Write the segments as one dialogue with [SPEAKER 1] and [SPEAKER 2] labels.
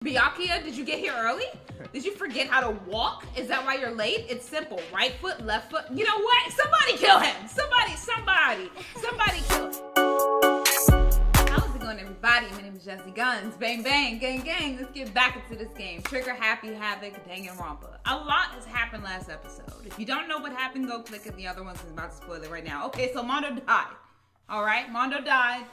[SPEAKER 1] Byakuya, did you get here early? Did you forget how to walk? Is that why you're late? It's simple. Right foot, left foot. You know what? Somebody kill him. Somebody kill him. How's it going, everybody? My name is JazzyGuns. Bang, bang, gang, gang. Let's get back into this game. Trigger, Happy, Havoc, Danganronpa. A lot has happened last episode. If you don't know what happened, go click at the other ones. I'm about to spoil it right now. Okay, so Mondo died. All right, Mondo died.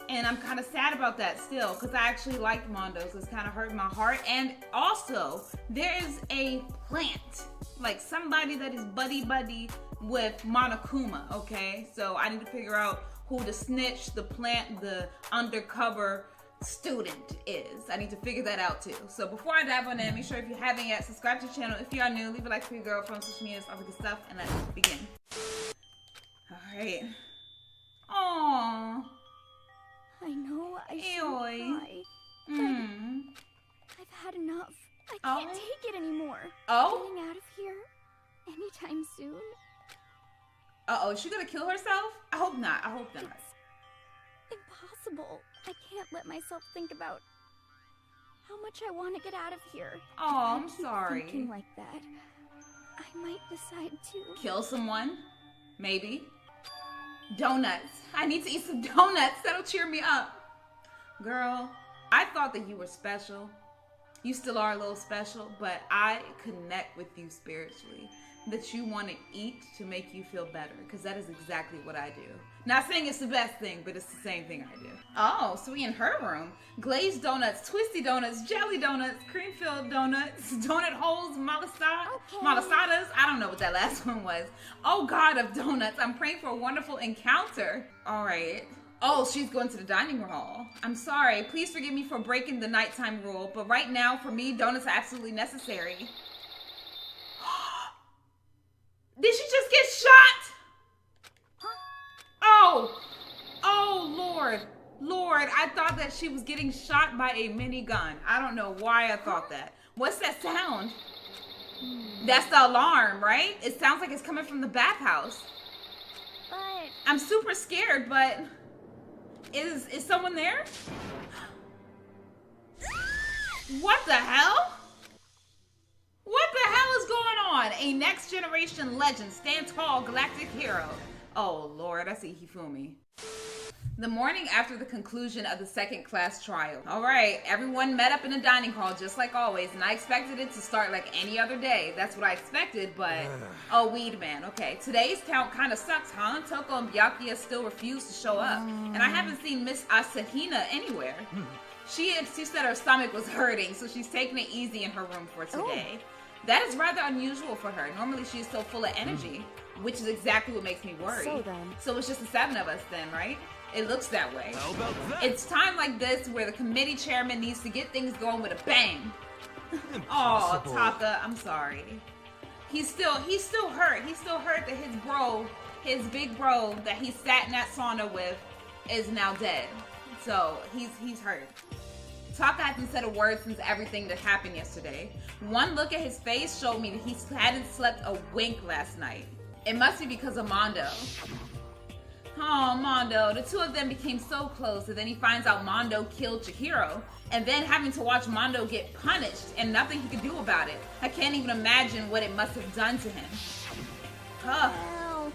[SPEAKER 1] And I'm kind of sad about that still, because I actually liked Mondo, so it's kind of hurting my heart. And also, there is a plant, like somebody that is buddy-buddy with Monokuma, okay? So I need to figure out who the snitch, the plant, the undercover student is. I need to figure that out too. So before I dive on in, make sure if you haven't yet, subscribe to the channel. If you are new, leave a like for your girl from social media, all the good stuff, and let's begin. All right. Aww.
[SPEAKER 2] I know I shouldn't cry, but I've had enough. I can't take it anymore. Getting out of here anytime soon.
[SPEAKER 1] Is she gonna kill herself? I hope not. I hope not.
[SPEAKER 2] It's impossible. I can't let myself think about how much I want to get out of here.
[SPEAKER 1] Oh, I'm sorry.
[SPEAKER 2] Thinking like that, I might decide to
[SPEAKER 1] kill someone. Maybe. Donuts. I need to eat some donuts. That'll cheer me up. Girl, I thought that you were special. You still are a little special, but I connect with you spiritually. That you want to eat to make you feel better, because that is exactly what I do. Not saying it's the best thing, but it's the same thing I do. Oh, so we in her room. Glazed donuts, twisty donuts, jelly donuts, cream-filled donuts, donut holes, malasadas. I don't know what that last one was. Oh, God of donuts. I'm praying for a wonderful encounter. All right. Oh, she's going to the dining hall. I'm sorry. Please forgive me for breaking the nighttime rule, but right now, for me, donuts are absolutely necessary. Did she just get shot? Huh? Oh, Lord, I thought that she was getting shot by a minigun. I don't know why I thought that. What's that sound? That's the alarm, right? It sounds like it's coming from the bathhouse.
[SPEAKER 2] But
[SPEAKER 1] I'm super scared, but is someone there? What the hell? What the hell is going on? A next generation legend, stand tall, galactic hero. Oh Lord, I see Hifumi. The morning after the conclusion of the second class trial. All right, everyone met up in the dining hall just like always, and I expected it to start like any other day. That's what I expected, but oh, weed man. Okay, today's count kind of sucks, huh? Toko and Byakuya still refuse to show up, and I haven't seen Miss Asahina anywhere. She said her stomach was hurting, so she's taking it easy in her room for today. That is rather unusual for her. Normally she is so full of energy, which is exactly what makes me worry. So it's just the 7 of us then, right? It looks that way.
[SPEAKER 3] How about that?
[SPEAKER 1] It's time like this where the committee chairman needs to get things going with a bang. Oh, Taka, I'm sorry. He's still hurt. He's still hurt that his big bro that he sat in that sauna with is now dead. So he's hurt. Taka hasn't said a word since everything that happened yesterday. One look at his face showed me that he hadn't slept a wink last night. It must be because of Mondo. Oh, Mondo. The two of them became so close, and then he finds out Mondo killed Chihiro, and then having to watch Mondo get punished and nothing he could do about it. I can't even imagine what it must have done to him.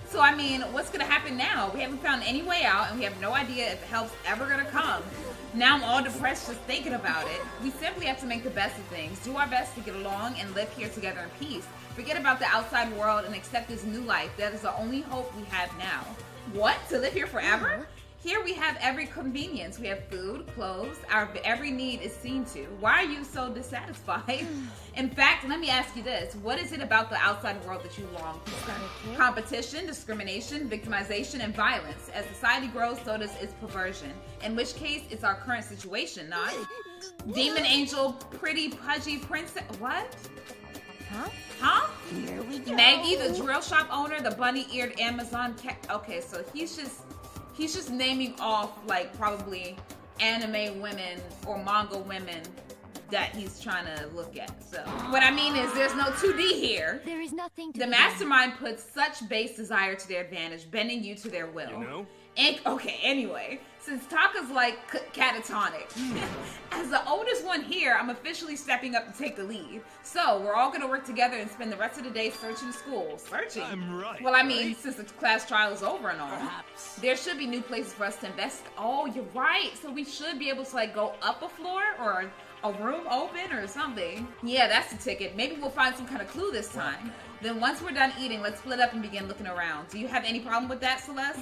[SPEAKER 1] So, I mean, what's going to happen now? We haven't found any way out, and we have no idea if help's ever going to come. Now I'm all depressed just thinking about it. We simply have to make the best of things, do our best to get along, and live here together in peace. Forget about the outside world and accept this new life. That is the only hope we have now. What? To live here forever? Here we have every convenience. We have food, clothes, our every need is seen to. Why are you so dissatisfied? In fact, let me ask you this. What is it about the outside world that you long for? Competition, discrimination, victimization, and violence. As society grows, so does its perversion. In which case, it's our current situation, not? Demon angel, pretty, pudgy princess. What? Huh?
[SPEAKER 2] here we go.
[SPEAKER 1] Maggie, the drill shop owner, the bunny-eared Amazon cat. Okay, so he's just naming off like probably anime women or manga women that he's trying to look at. So what I mean is there's no 2D here.
[SPEAKER 2] There is nothing to
[SPEAKER 1] The mastermind puts such base desire to their advantage, bending you to their will.
[SPEAKER 3] You know?
[SPEAKER 1] And, okay, anyway. Since Taka's like catatonic. As the oldest one here, I'm officially stepping up to take the lead. So, we're all gonna work together and spend the rest of the day searching the school. Searching?
[SPEAKER 3] I'm right.
[SPEAKER 1] Well, I mean, since the class trial is over and all.
[SPEAKER 3] Perhaps.
[SPEAKER 1] There should be new places for us to invest. Oh, you're right. So we should be able to like go up a floor or a room open or something. Yeah, that's the ticket. Maybe we'll find some kind of clue this time. Then once we're done eating, let's split up and begin looking around. Do you have any problem with that, Celeste?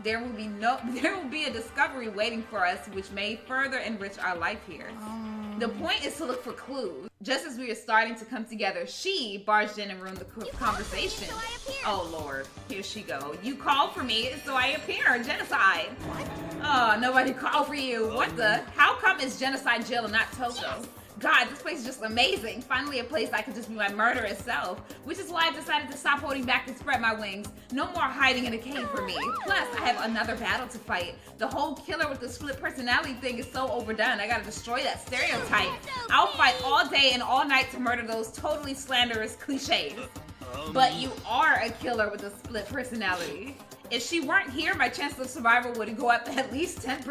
[SPEAKER 1] There will be a discovery waiting for us, which may further enrich our life here. The point is to look for clues. Just as we were starting to come together, she barged in and ruined the conversation. Oh Lord, here she go. You called for me, so I appear. Genocide. Oh, nobody called for you. What the? How come it's Genocide Jill and not Toko? God, this place is just amazing. Finally a place I could just be my murderous self. Which is why I decided to stop holding back and spread my wings. No more hiding in a cave for me. Plus, I have another battle to fight. The whole killer with the split personality thing is so overdone. I gotta destroy that stereotype. I'll fight all day and all night to murder those totally slanderous cliches. But you are a killer with a split personality. If she weren't here, my chance of survival would go up at least 10%.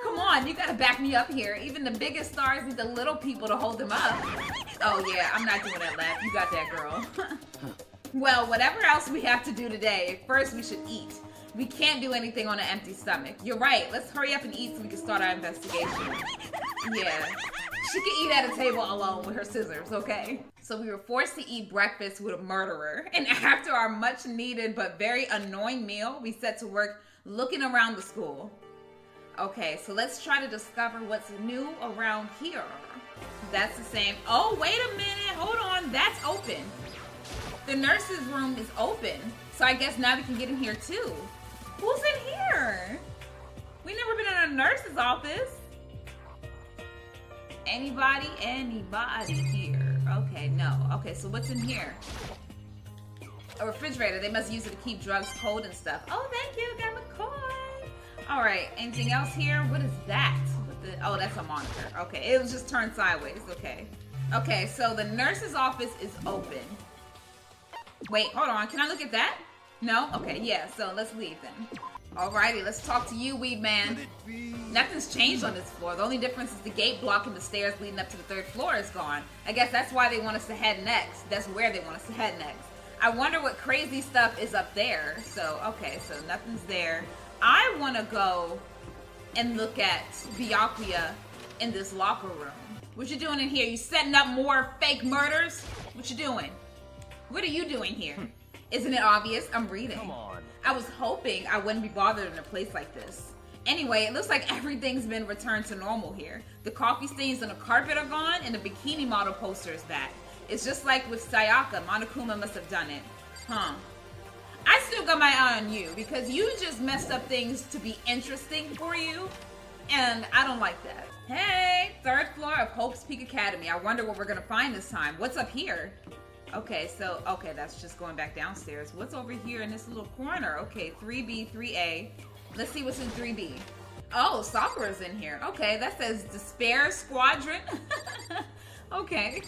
[SPEAKER 1] Come on, you gotta back me up here. Even the biggest stars need the little people to hold them up. Oh yeah, I'm not doing that laugh. You got that, girl. Well, whatever else we have to do today, first we should eat. We can't do anything on an empty stomach. You're right. Let's hurry up and eat so we can start our investigation. Yeah. She can eat at a table alone with her scissors, okay? So we were forced to eat breakfast with a murderer. And after our much needed but very annoying meal, we set to work looking around the school. Okay, so let's try to discover what's new around here. That's the same. Oh, wait a minute. Hold on. That's open. The nurse's room is open. So I guess now we can get in here too. Who's in here? We never been in a nurse's office. Anybody here? Okay, no. Okay, so what's in here? A refrigerator. They must use it to keep drugs cold and stuff. Oh, thank you. Got McCoy. All right. Anything else here? What is that? Oh, that's a monitor. Okay, it was just turned sideways. Okay. Okay, so the nurse's office is open. Wait, hold on. Can I look at that? No? Okay, yeah. So let's leave then. Alrighty, let's talk to you, weed man. Nothing's changed on this floor. The only difference is the gate blocking the stairs leading up to the 3rd floor is gone. I guess that's why they want us to head next. That's where they want us to head next. I wonder what crazy stuff is up there. So, okay, so nothing's there. I want to go and look at Byakuya in this locker room. What you doing in here? You setting up more fake murders? What you doing? What are you doing here? Isn't it obvious? I'm reading.
[SPEAKER 3] Come on.
[SPEAKER 1] I was hoping I wouldn't be bothered in a place like this. Anyway, it looks like everything's been returned to normal here. The coffee stains on the carpet are gone, and the bikini model poster is back. It's just like with Sayaka. Monokuma must have done it. Huh. I still got my eye on you, because you just messed up things to be interesting for you, and I don't like that. Hey, 3rd floor of Hope's Peak Academy. I wonder what we're gonna find this time. What's up here? Okay, so, okay, that's just going back downstairs. What's over here in this little corner? Okay, 3B, 3A. Let's see what's in 3B. Oh, Sakura's in here. Okay, that says Despair Squadron. Okay.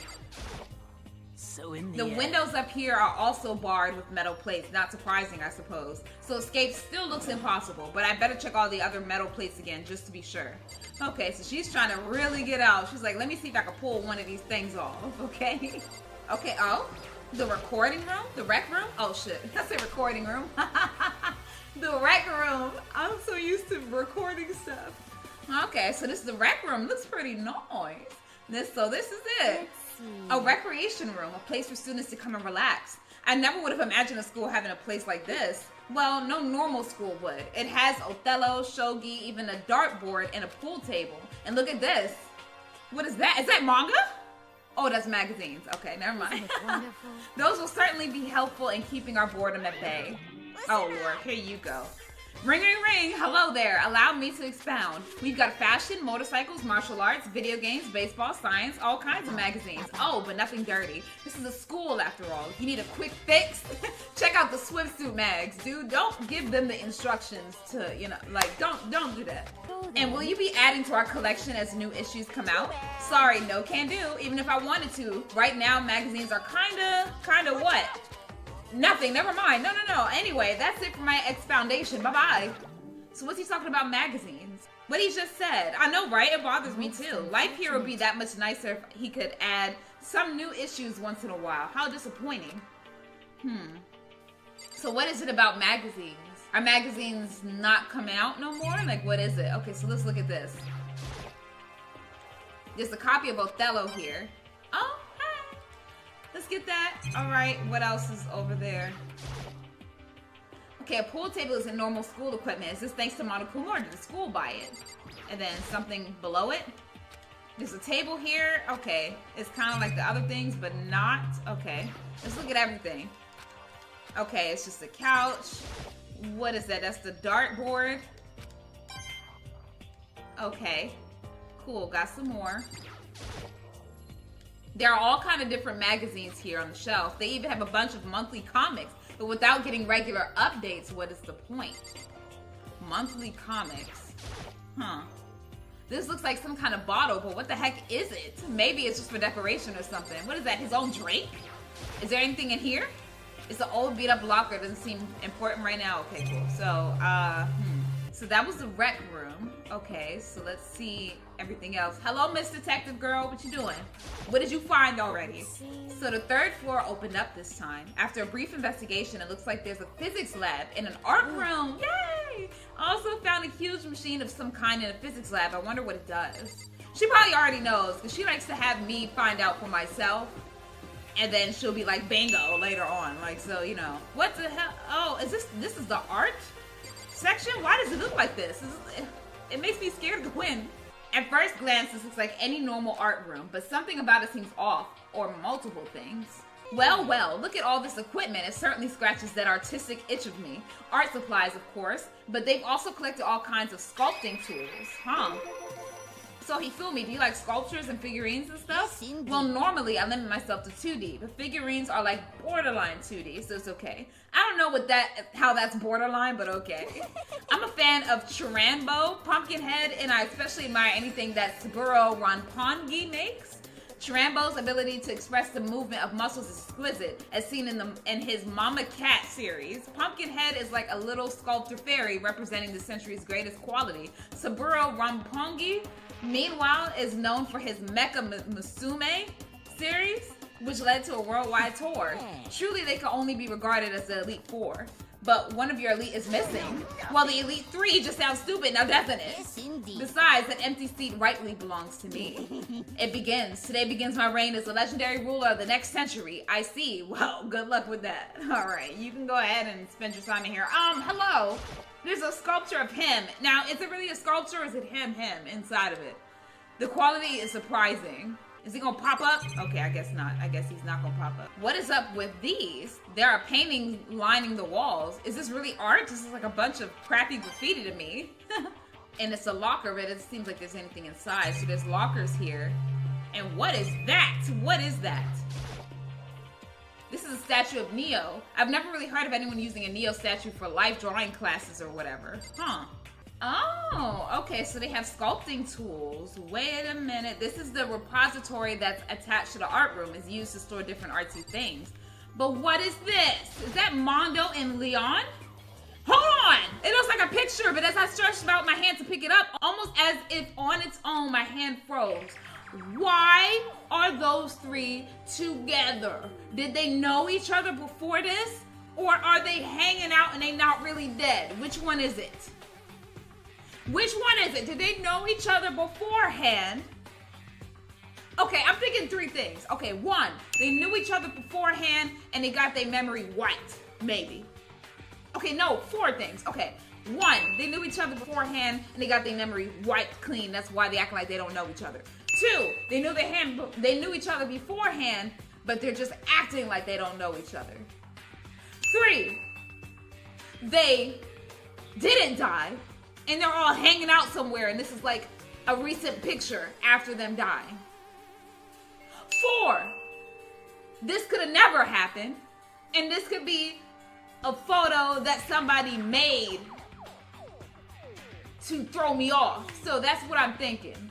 [SPEAKER 3] So in
[SPEAKER 1] the windows up here are also barred with metal plates. Not surprising, I suppose. So escape still looks impossible, but I better check all the other metal plates again just to be sure. Okay, so she's trying to really get out. She's like, let me see if I can pull one of these things off, okay? Okay, oh, the recording room? The rec room? Oh shit, that's a recording room. The rec room. I'm so used to recording stuff. Okay, so this is the rec room. Looks pretty nice. This is it. A recreation room, a place for students to come and relax. I never would have imagined a school having a place like this. Well, no normal school would. It has Othello, shogi, even a dartboard, and a pool table. And look at this. What is that? Is that manga? Oh, that's magazines. Okay, never mind. Those will certainly be helpful in keeping our boredom at bay. Oh, Lord, here you go. Ring, ring, ring. Hello there. Allow me to expound. We've got fashion, motorcycles, martial arts, video games, baseball, science, all kinds of magazines. Oh, but nothing dirty. This is a school after all. You need a quick fix? Check out the swimsuit mags, dude. Don't give them the instructions to, you know, like, don't do that. And will you be adding to our collection as new issues come out? Sorry, no can do, even if I wanted to. Right now, magazines are kinda what? Nothing, never mind. No. Anyway, that's it for my expoundation. Bye-bye. So what's he talking about magazines? What he just said. I know, right? It bothers me too. Life here would be that much nicer if he could add some new issues once in a while. How disappointing. So what is it about magazines? Are magazines not coming out no more? Like, what is it? Okay, so let's look at this. There's a copy of Othello here. Oh, hi. Let's get that. All right, what else is over there? Okay, a pool table is in normal school equipment. Is this thanks to Monokuma or did the school buy it? And then something below it. There's a table here. Okay, it's kind of like the other things, but not. Okay, let's look at everything. Okay, it's just a couch. What is that? That's the dartboard. Okay, cool. Got some more. There are all kind of different magazines here on the shelf. They even have a bunch of monthly comics, but without getting regular updates, what is the point? Monthly comics. Huh. This looks like some kind of bottle, but what the heck is it? Maybe it's just for decoration or something. What is that? His own drink? Is there anything in here? It's an old beat up locker. Doesn't seem important right now. Okay, cool. So, So that was the rec room. Okay, so let's see everything else. Hello, Miss Detective Girl. What you doing? What did you find already? So the third floor opened up this time. After a brief investigation, it looks like there's a physics lab and an art room. Yay! Also found a huge machine of some kind in a physics lab. I wonder what it does. She probably already knows because she likes to have me find out for myself. And then she'll be like, bingo, later on. Like, so, you know. What the hell? Oh, is this is the art section? Why does it look like this? It makes me scared to win. At first glance, this looks like any normal art room, but something about it seems off, or multiple things. Well, look at all this equipment. It certainly scratches that artistic itch of me. Art supplies, of course, but they've also collected all kinds of sculpting tools. Huh. So Hifumi, do you like sculptures and figurines and stuff?
[SPEAKER 3] Yes,
[SPEAKER 1] well, normally I limit myself to 2D, but figurines are like borderline 2D, so it's okay. I don't know how that's borderline, but okay. I'm a fan of Chirambo, Pumpkinhead, and I especially admire anything that Saburo Ronpongi makes. Chirambo's ability to express the movement of muscles is exquisite, as seen in his Mama Cat series. Pumpkinhead is like a little sculptor fairy representing the century's greatest quality. Saburo Ronpongi, meanwhile, is known for his Mecha Musume series, which led to a worldwide tour. Truly, they can only be regarded as the Elite Four. But one of your elite is missing. Well, the Elite Three just sounds stupid now, doesn't it?
[SPEAKER 3] Yes, indeed.
[SPEAKER 1] Besides, an empty seat rightly belongs to me. It begins. Today begins my reign as the legendary ruler of the next century. I see. Well, good luck with that. All right, you can go ahead and spend your time in here. Hello. There's a sculpture of him. Now, is it really a sculpture or is it him inside of it? The quality is surprising. Is he gonna pop up? Okay, I guess not. I guess he's not gonna pop up. What is up with these? There are paintings lining the walls. Is this really art? This is like a bunch of crappy graffiti to me. And it's a locker, but it seems like there's anything inside. So there's lockers here. And what is that? What is that? This is a statue of Neo. I've never really heard of anyone using a Neo statue for life drawing classes or whatever. Huh. Oh, okay, so they have sculpting tools. Wait a minute. This is the repository that's attached to the art room. It's used to store different artsy things. But what is this? Is that Mondo and Leon? Hold on! It looks like a picture, but as I stretched out my hand to pick it up, almost as if on its own, my hand froze. Why are those three together? Did they know each other before this? Or are they hanging out and they not really dead? Which one is it? Which one is it? Did they know each other beforehand? Okay, I'm thinking three things. Okay, one, they knew each other beforehand and they got their memory wiped, maybe. Okay, no, four things. Okay, one, they knew each other beforehand and they got their memory wiped clean. That's why they act like they don't know each other. Two, they knew each other beforehand, but they're just acting like they don't know each other. Three, they didn't die. And they're all hanging out somewhere, and this is like a recent picture after them dying. Four, this could have never happened, and this could be a photo that somebody made to throw me off. So that's what I'm thinking.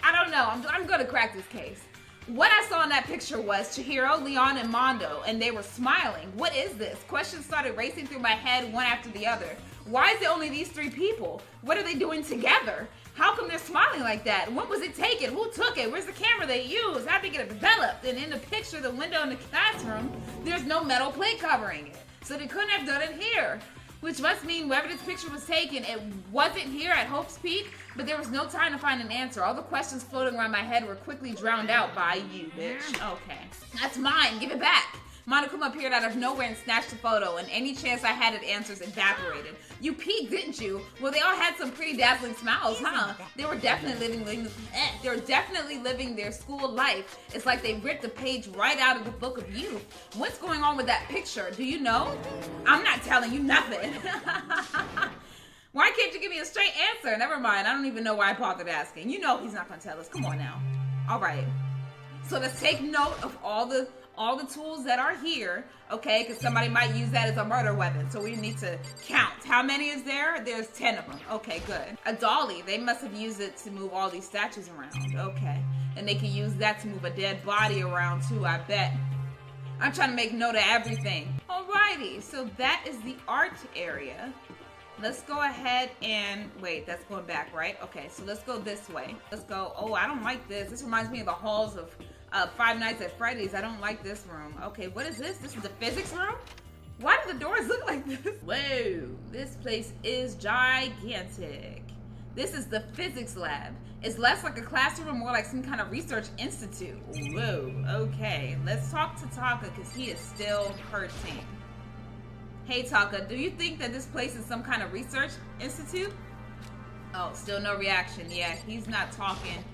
[SPEAKER 1] I don't know. I'm gonna crack this case. What I saw in that picture was Chihiro, Leon, and Mondo, and they were smiling. What is this? Questions started racing through my head one after the other. Why is it only these 3 people? What are they doing together? How come they're smiling like that? When was it taken? Who took it? Where's the camera they used? How did it get developed? And in the picture, the window in the classroom, there's no metal plate covering it. So they couldn't have done it here. Which must mean wherever this picture was taken, it wasn't here at Hope's Peak, but there was no time to find an answer. All the questions floating around my head were quickly drowned out by you, bitch. Okay. That's mine. Give it back. Monokuma appeared out of nowhere and snatched the photo, and any chance I had at answers evaporated. You peeked, didn't you? Well, they all had some pretty dazzling smiles, huh? They were definitely living their school life. It's like they ripped a page right out of the book of youth. What's going on with that picture? Do you know? I'm not telling you nothing. Why can't you give me a straight answer? Never mind. I don't even know why I bothered asking. You know he's not gonna tell us. Come on now. All right. So let's take note of all the tools that are here, okay? Because somebody might use that as a murder weapon, so we need to count. How many is there? There's 10 of them. Okay, good. A dolly. They must have used it to move all these statues around. Okay. And they can use that to move a dead body around too, I bet. I'm trying to make note of everything. Alrighty, so that is the art area. Let's go ahead and, wait, that's going back, right? Okay, so let's go this way. Let's go, oh, I don't like this. This reminds me of the halls of Five Nights at Freddy's. I don't like this room. Okay, what is this? This is the physics room? Why do the doors look like this? Whoa, this place is gigantic. This is the physics lab. It's less like a classroom, more like some kind of research institute. Whoa, okay. Let's talk to Taka because he is still hurting. Hey Taka, do you think that this place is some kind of research institute? Oh, still no reaction. Yeah, he's not talking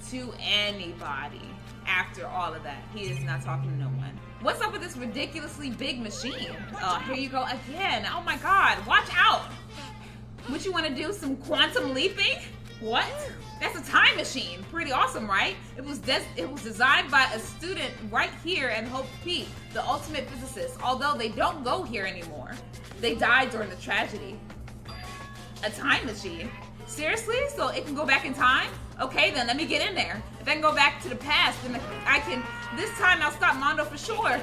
[SPEAKER 1] to anybody after all of that. He is not talking to no one. What's up with this ridiculously big machine? Oh, here you go again. Oh my god, watch out. What you want to do, some quantum leaping? What? That's a time machine. Pretty awesome, right? It was designed by a student right here at Hope Peak, the ultimate physicist, although they don't go here anymore. They died during the tragedy. A time machine? Seriously? So it can go back in time? Okay, then let me get in there. If I can go back to the past, then I can, this time I'll stop Mondo for sure.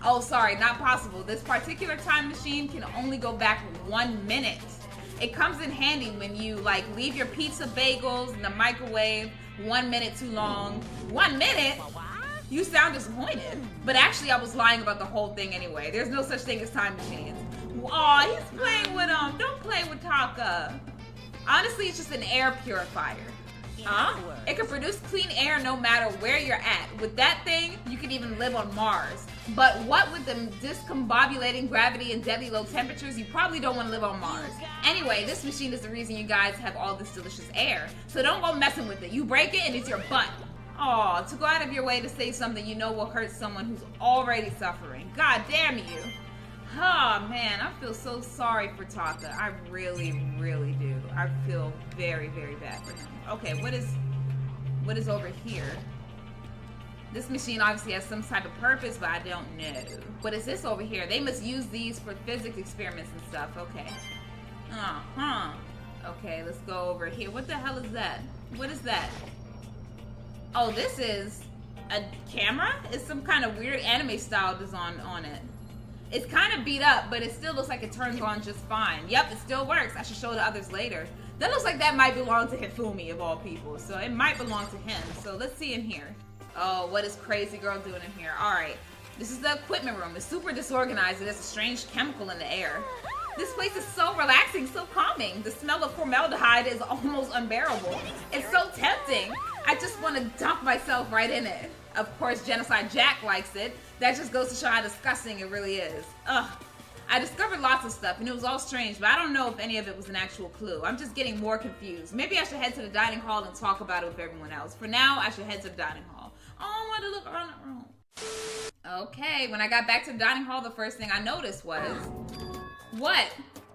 [SPEAKER 1] Oh, sorry, not possible. This particular time machine can only go back 1 minute. It comes in handy when you like leave your pizza bagels in the microwave 1 minute too long. 1 minute? You sound disappointed. But actually I was lying about the whole thing anyway. There's no such thing as time machines. Aw, he's playing with them. Don't play with Taka. Honestly, it's just an air purifier. Huh? It can produce clean air no matter where you're at. With that thing, you can even live on Mars. But what with the discombobulating gravity and deadly low temperatures, you probably don't want to live on Mars. Anyway, this machine is the reason you guys have all this delicious air. So don't go messing with it. You break it and it's your butt. Aw, to go out of your way to say something you know will hurt someone who's already suffering. God damn you. Oh man, I feel so sorry for Taka. I really, really do. I feel very, very bad for him. Okay, what is over here? This machine obviously has some type of purpose, but I don't know. What is this over here? They must use these for physics experiments and stuff. Okay. Okay, let's go over here. What the hell is that? What is that? Oh, this is a camera? It's some kind of weird anime style design on it. It's kind of beat up, but it still looks like it turns on just fine. Yep, it still works. I should show the others later. That looks like that might belong to Hifumi of all people, so it might belong to him. So let's see in here. Oh, what is Crazy Girl doing in here? All right, this is the equipment room. It's super disorganized. There's a strange chemical in the air. This place is so relaxing, so calming. The smell of formaldehyde is almost unbearable. It's so tempting. I just want to dump myself right in it. Of course, Genocide Jack likes it. That just goes to show how disgusting it really is. Ugh. I discovered lots of stuff, and it was all strange, but I don't know if any of it was an actual clue. I'm just getting more confused. Maybe I should head to the dining hall and talk about it with everyone else. For now, I should head to the dining hall. Oh, I want to look around the room. Okay, when I got back to the dining hall, the first thing I noticed was... What?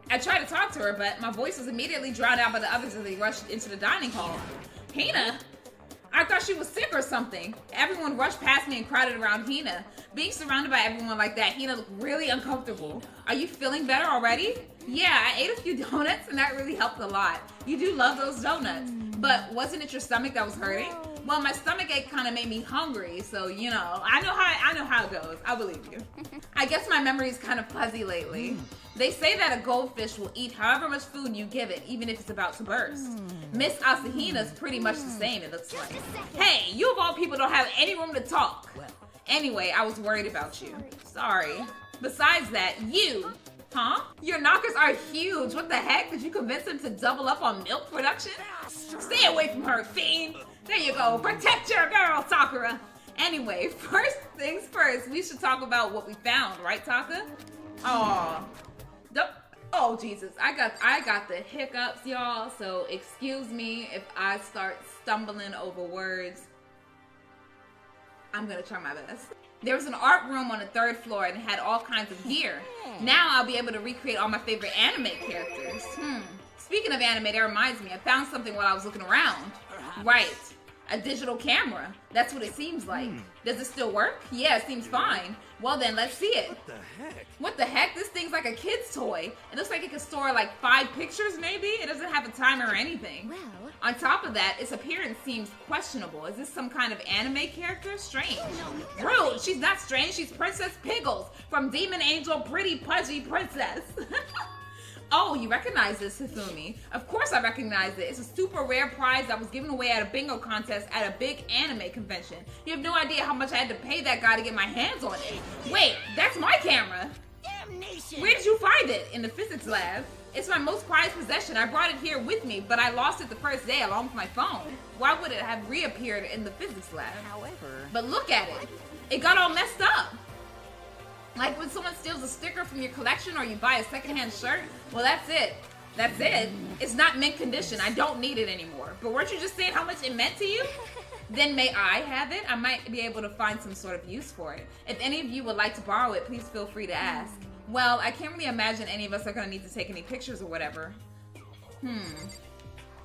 [SPEAKER 1] I tried to talk to her, but my voice was immediately drowned out by the others as they rushed into the dining hall. Hina? I thought she was sick or something. Everyone rushed past me and crowded around Hina. Being surrounded by everyone like that, Hina looked really uncomfortable. Are you feeling better already? Yeah, I ate a few donuts and that really helped a lot. You do love those donuts. But wasn't it your stomach that was hurting? Well, my stomach ache kind of made me hungry, so you know, I know how it goes. I believe you. I guess my memory is kind of fuzzy lately. They say that a goldfish will eat however much food you give it, even if it's about to burst. Miss Asahina's pretty much the same, it looks like. Hey, you of all people don't have any room to talk. Anyway, I was worried about you. Sorry. Besides that, you, huh? Your knockers are huge. What the heck? Did you convince them to double up on milk production? Stay away from her, fiend. There you go. Protect your girl, Sakura. Anyway, first things first, we should talk about what we found, right, Taka? Oh, Jesus. I got the hiccups, y'all. So excuse me if I start stumbling over words. I'm gonna try my best. There was an art room on the 3rd floor and it had all kinds of gear. Now I'll be able to recreate all my favorite anime characters. Speaking of anime, that reminds me, I found something while I was looking around. Right. A digital camera. That's what it seems like. Does it still work? Yeah, it seems fine. Well then, let's see it.
[SPEAKER 4] What the heck?
[SPEAKER 1] What the heck? This thing's like a kid's toy. It looks like it can store like 5 pictures maybe. It doesn't have a timer or anything.
[SPEAKER 2] Well,
[SPEAKER 1] on top of that, its appearance seems questionable. Is this some kind of anime character? Strange. Rude. She's not strange. She's Princess Piggles from Demon Angel Pretty Pudgy Princess. Oh, you recognize this, Hifumi? Of course I recognize it. It's a super rare prize that was given away at a bingo contest at a big anime convention. You have no idea how much I had to pay that guy to get my hands on it. Wait, that's my camera.
[SPEAKER 3] Damnation!
[SPEAKER 1] Where did you find it? In the physics lab. It's my most prized possession. I brought it here with me, but I lost it the first day along with my phone. Why would it have reappeared in the physics lab?
[SPEAKER 3] However...
[SPEAKER 1] But look at it. It got all messed up. Like when someone steals a sticker from your collection or you buy a secondhand shirt. Well, that's it. That's it. It's not mint condition. I don't need it anymore. But weren't you just saying how much it meant to you? Then may I have it? I might be able to find some sort of use for it. If any of you would like to borrow it, please feel free to ask. Well, I can't really imagine any of us are going to need to take any pictures or whatever.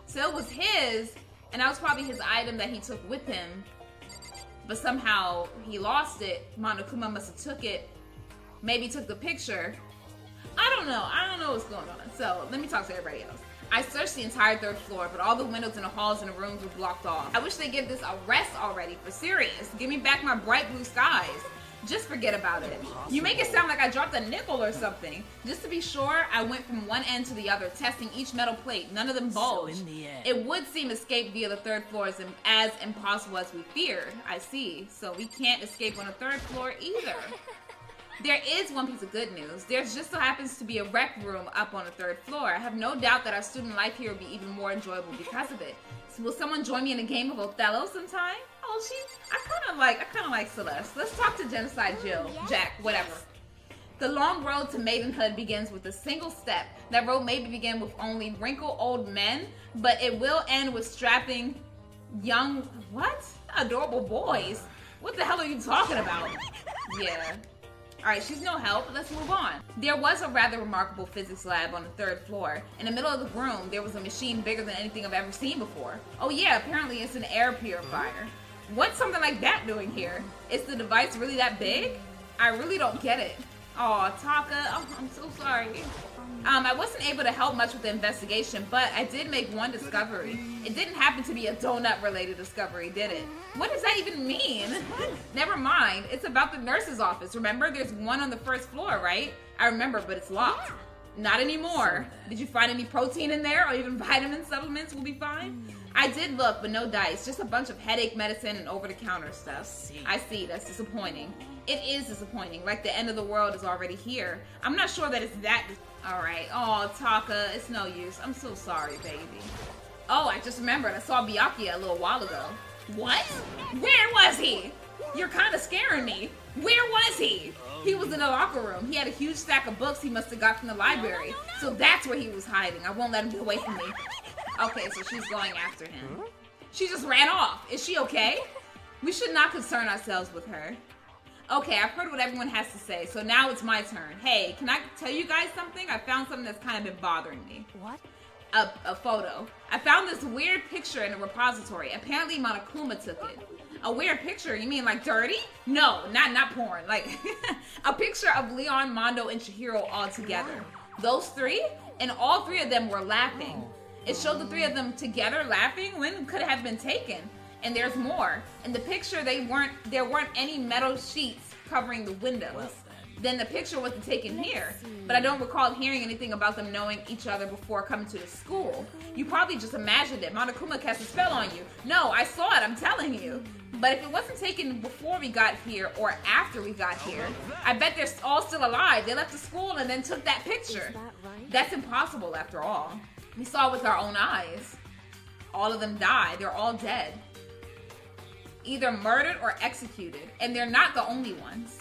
[SPEAKER 1] So it was his, and that was probably his item that he took with him. But somehow he lost it. Monokuma must have took it. Maybe took the picture. I don't know what's going on. So let me talk to everybody else. I searched the entire 3rd floor, but all the windows in the halls and the rooms were blocked off. I wish they'd give this a rest already, for serious. Give me back my bright blue skies. Just forget about it. You make it sound like I dropped a nickel or something. Just to be sure, I went from one end to the other, testing each metal plate. None of them bulged.
[SPEAKER 3] So in the end,
[SPEAKER 1] it would seem escape via the 3rd floor is as impossible as we feared. I see. So we can't escape on the 3rd floor either. There is one piece of good news. There just so happens to be a rec room up on the 3rd floor. I have no doubt that our student life here will be even more enjoyable because of it. So will someone join me in a game of Othello sometime? Oh, I kind of like Celeste. Let's talk to Genocide Jill, Jack, whatever. The long road to maidenhood begins with a single step. That road may begin with only wrinkled old men, but it will end with strapping young, adorable boys. What the hell are you talking about? Yeah. Alright, she's no help. Let's move on. There was a rather remarkable physics lab on the 3rd floor. In the middle of the room, there was a machine bigger than anything I've ever seen before. Oh yeah, apparently it's an air purifier. What's something like that doing here? Is the device really that big? I really don't get it. Aw, Taka, oh, I'm so sorry. I wasn't able to help much with the investigation, but I did make one discovery. It didn't happen to be a donut-related discovery, did it? What does that even mean? Never mind. It's about the nurse's office. Remember, there's one on the 1st floor, right? I remember, but it's locked. Not anymore. Did you find any protein in there, or even vitamin supplements will be fine? I did look, but no dice. Just a bunch of headache medicine and over-the-counter stuff. I see. That's disappointing. It is disappointing. Like the end of the world is already here. I'm not sure that it's that... Alright. Oh, Taka, it's no use. I'm so sorry, baby. Oh, I just remembered. I saw Byakuya a little while ago. What? Where was he? You're kind of scaring me. Where was he? He was in the locker room. He had a huge stack of books he must have got from the library. So that's where he was hiding. I won't let him get away from me. Okay, so she's going after him. She just ran off. Is she okay? We should not concern ourselves with her. Okay, I've heard what everyone has to say, so now it's my turn. Hey, can I tell you guys something? I found something that's kind of been bothering me.
[SPEAKER 3] What?
[SPEAKER 1] A photo. I found this weird picture in a repository. Apparently Monokuma took it. A weird picture? You mean like dirty? No, not porn. Like a picture of Leon, Mondo, and Chihiro all together. Those 3? And all 3 of them were laughing. It showed the three of them together laughing. When could it have been taken? And there's more. In the picture, there weren't any metal sheets covering the windows. Then the picture wasn't taken here. But I don't recall hearing anything about them knowing each other before coming to the school. You probably just imagined it. Monokuma cast a spell on you. No, I saw it, I'm telling you. But if it wasn't taken before we got here or after we got here, I bet they're all still alive. They left the school and then took that picture. That's impossible after all. We saw it with our own eyes. All of them died. They're all dead. Either murdered or executed. And they're not the only ones.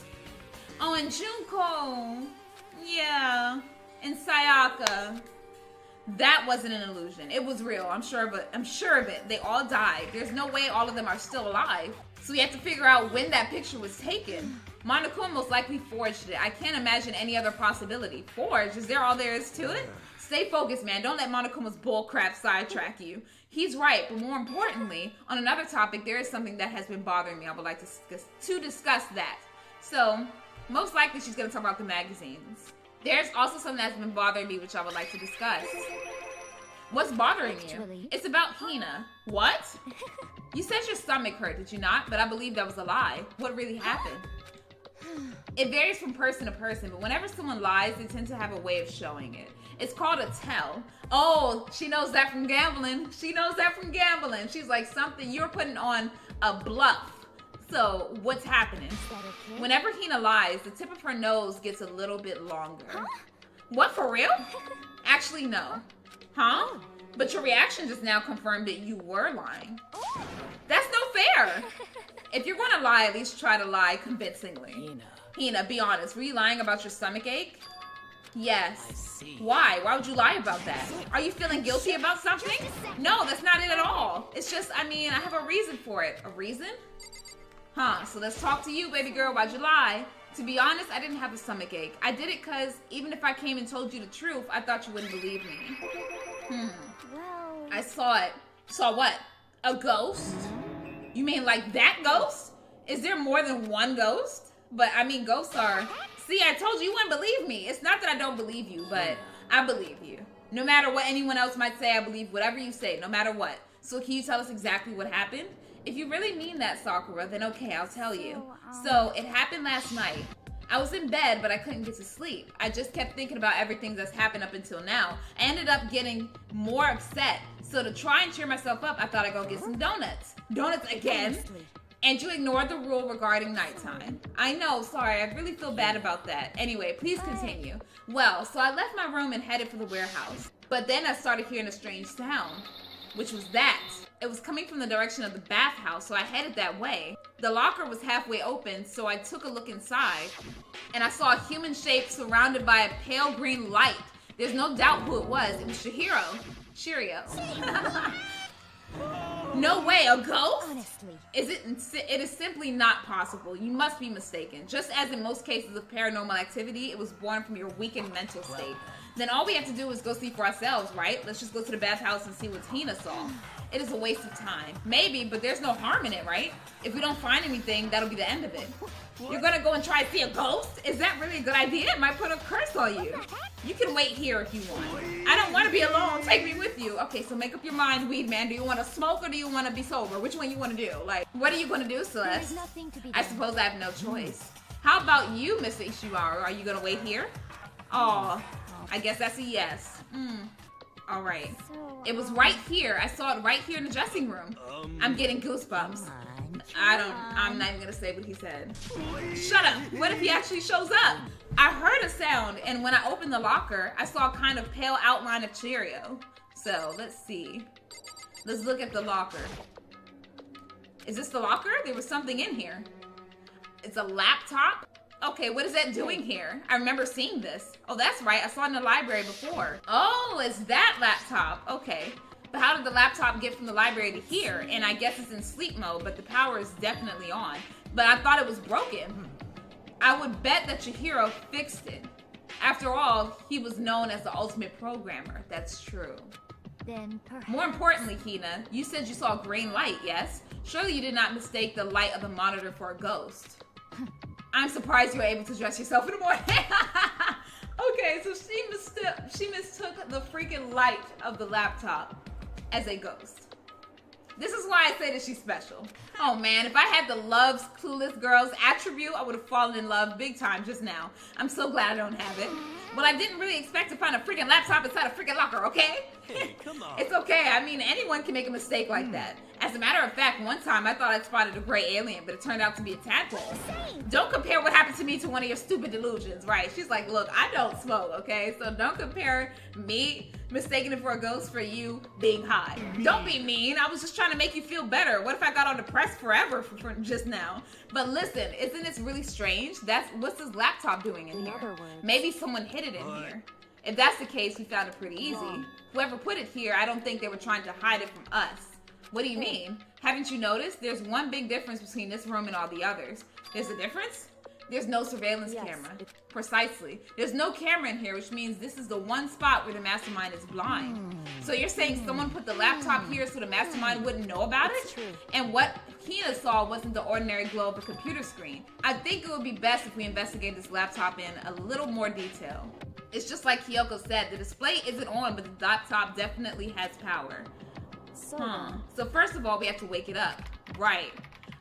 [SPEAKER 1] Oh, and Junko. Yeah. And Sayaka. That wasn't an illusion. It was real. I'm sure of it. They all died. There's no way all of them are still alive. So we have to figure out when that picture was taken. Monokuma most likely forged it. I can't imagine any other possibility. Forged? Is there all there is to it? Stay focused, man. Don't let Monokuma's bullcrap sidetrack you. He's right, but more importantly, on another topic, there is something that has been bothering me. I would like to discuss that. So, most likely she's going to talk about the magazines. There's also something that's been bothering me, which I would like to discuss. What's bothering you? It's about Hina. What? You said your stomach hurt, did you not? But I believe that was a lie. What really happened? It varies from person to person, but whenever someone lies, they tend to have a way of showing it. It's called a tell. Oh, she knows that from gambling. She knows that from gambling. She's like, something, you're putting on a bluff. So, what's happening? Okay? Whenever Hina lies, the tip of her nose gets a little bit longer. Huh? What, for real? Actually, no. Huh? But your reaction just now confirmed that you were lying. That's no fair. If you're going to lie, at least try to lie convincingly. Hina, be honest. Were you lying about your stomach ache? Yes. I see. Why? Why would you lie about that? Are you feeling guilty about something? No, that's not it at all. It's just, I have a reason for it. A reason? Huh, so let's talk to you, baby girl. Why'd you lie? To be honest, I didn't have a stomach ache. I did it because even if I came and told you the truth, I thought you wouldn't believe me.
[SPEAKER 2] Well...
[SPEAKER 1] I saw it. Saw what? A ghost? You mean like that ghost? Is there more than one ghost? But ghosts are... See, I told you wouldn't believe me. It's not that I don't believe you, but I believe you. No matter what anyone else might say, I believe whatever you say, no matter what. So can you tell us exactly what happened? If you really mean that, Sakura, then okay, I'll tell you. So, it happened last night. I was in bed, but I couldn't get to sleep. I just kept thinking about everything that's happened up until now. I ended up getting more upset. So to try and cheer myself up, I thought I'd go get some donuts. Donuts again? And you ignored the rule regarding nighttime. I know, sorry, I really feel bad about that. Anyway, please continue. Well, so I left my room and headed for the warehouse. But then I started hearing a strange sound. Which was that. It was coming from the direction of the bathhouse, so I headed that way. The locker was halfway open, so I took a look inside, and I saw a human shape surrounded by a pale green light. There's no doubt who it was. It was Shirio. No way, a ghost? Honestly. It is simply not possible. You must be mistaken. Just as in most cases of paranormal activity, it was born from your weakened mental state. Then all we have to do is go see for ourselves, right? Let's just go to the bathhouse and see what Hina saw. It is a waste of time. Maybe, but there's no harm in it, right? If we don't find anything, that'll be the end of it. You're gonna go and try to see a ghost? Is that really a good idea? It might put a curse on you. You can wait here if you want. I don't want to be alone. Take me with you. Okay, so make up your mind, weed man. Do you want to smoke or do you want to be sober? Which one you want to do? Like, what are you going to do, Celeste? I suppose I have no choice. How about you, Mr. Ishiwara? Are you going to wait here? Aw, I guess that's a yes. All right. It was right here. I saw it right here in the dressing room. I'm getting goosebumps. I'm not even gonna say what he said. Shut up. What if he actually shows up? I heard a sound, and when I opened the locker, I saw a kind of pale outline of Cheerio. So, let's see. Let's look at the locker. Is this the locker? There was something in here. It's a laptop? Okay, what is that doing here? I remember seeing this. Oh, that's right. I saw it in the library before. Oh, it's that laptop. Okay. But how did the laptop get from the library to here? And I guess it's in sleep mode, but the power is definitely on. But I thought it was broken. I would bet that Chihiro fixed it. After all, he was known as the ultimate programmer. That's true.
[SPEAKER 2] Then perhaps... More
[SPEAKER 1] importantly, Hina, you said you saw a green light, yes? Surely you did not mistake the light of the monitor for a ghost. I'm surprised you were able to dress yourself in the morning. Okay, so she mistook the freaking light of the laptop as a ghost. This is why I say that she's special. Oh man, if I had the loves clueless girls attribute, I would have fallen in love big time just now. I'm so glad I don't have it. But I didn't really expect to find a freaking laptop inside a freaking locker, okay?
[SPEAKER 3] Hey, come on.
[SPEAKER 1] It's okay. I mean, anyone can make a mistake like that. As a matter of fact, one time I thought I'd spotted a gray alien, but it turned out to be a tadpole. Don't compare what happened to me to one of your stupid delusions, right? She's like, look, I don't smoke, okay? So don't compare me mistaking it for a ghost for you being high. Don't be mean. I was just trying to make you feel better. What if I got on depressed forever for just now? But listen, isn't this really strange? What's this laptop doing in here? Maybe someone hid it in here. If that's the case, we found it pretty easy. Whoever put it here, I don't think they were trying to hide it from us. What do you mean? Haven't you noticed? There's one big difference between this room and all the others. There's a difference? There's no surveillance camera. Precisely. There's no camera in here, which means this is the one spot where the mastermind is blind. So you're saying someone put the laptop here so the mastermind wouldn't know about it? And what Hina saw wasn't the ordinary glow of a computer screen. I think it would be best if we investigate this laptop in a little more detail. It's just like Kyoko said, the display isn't on, but the laptop definitely has power. So first of all, we have to wake it up. Right.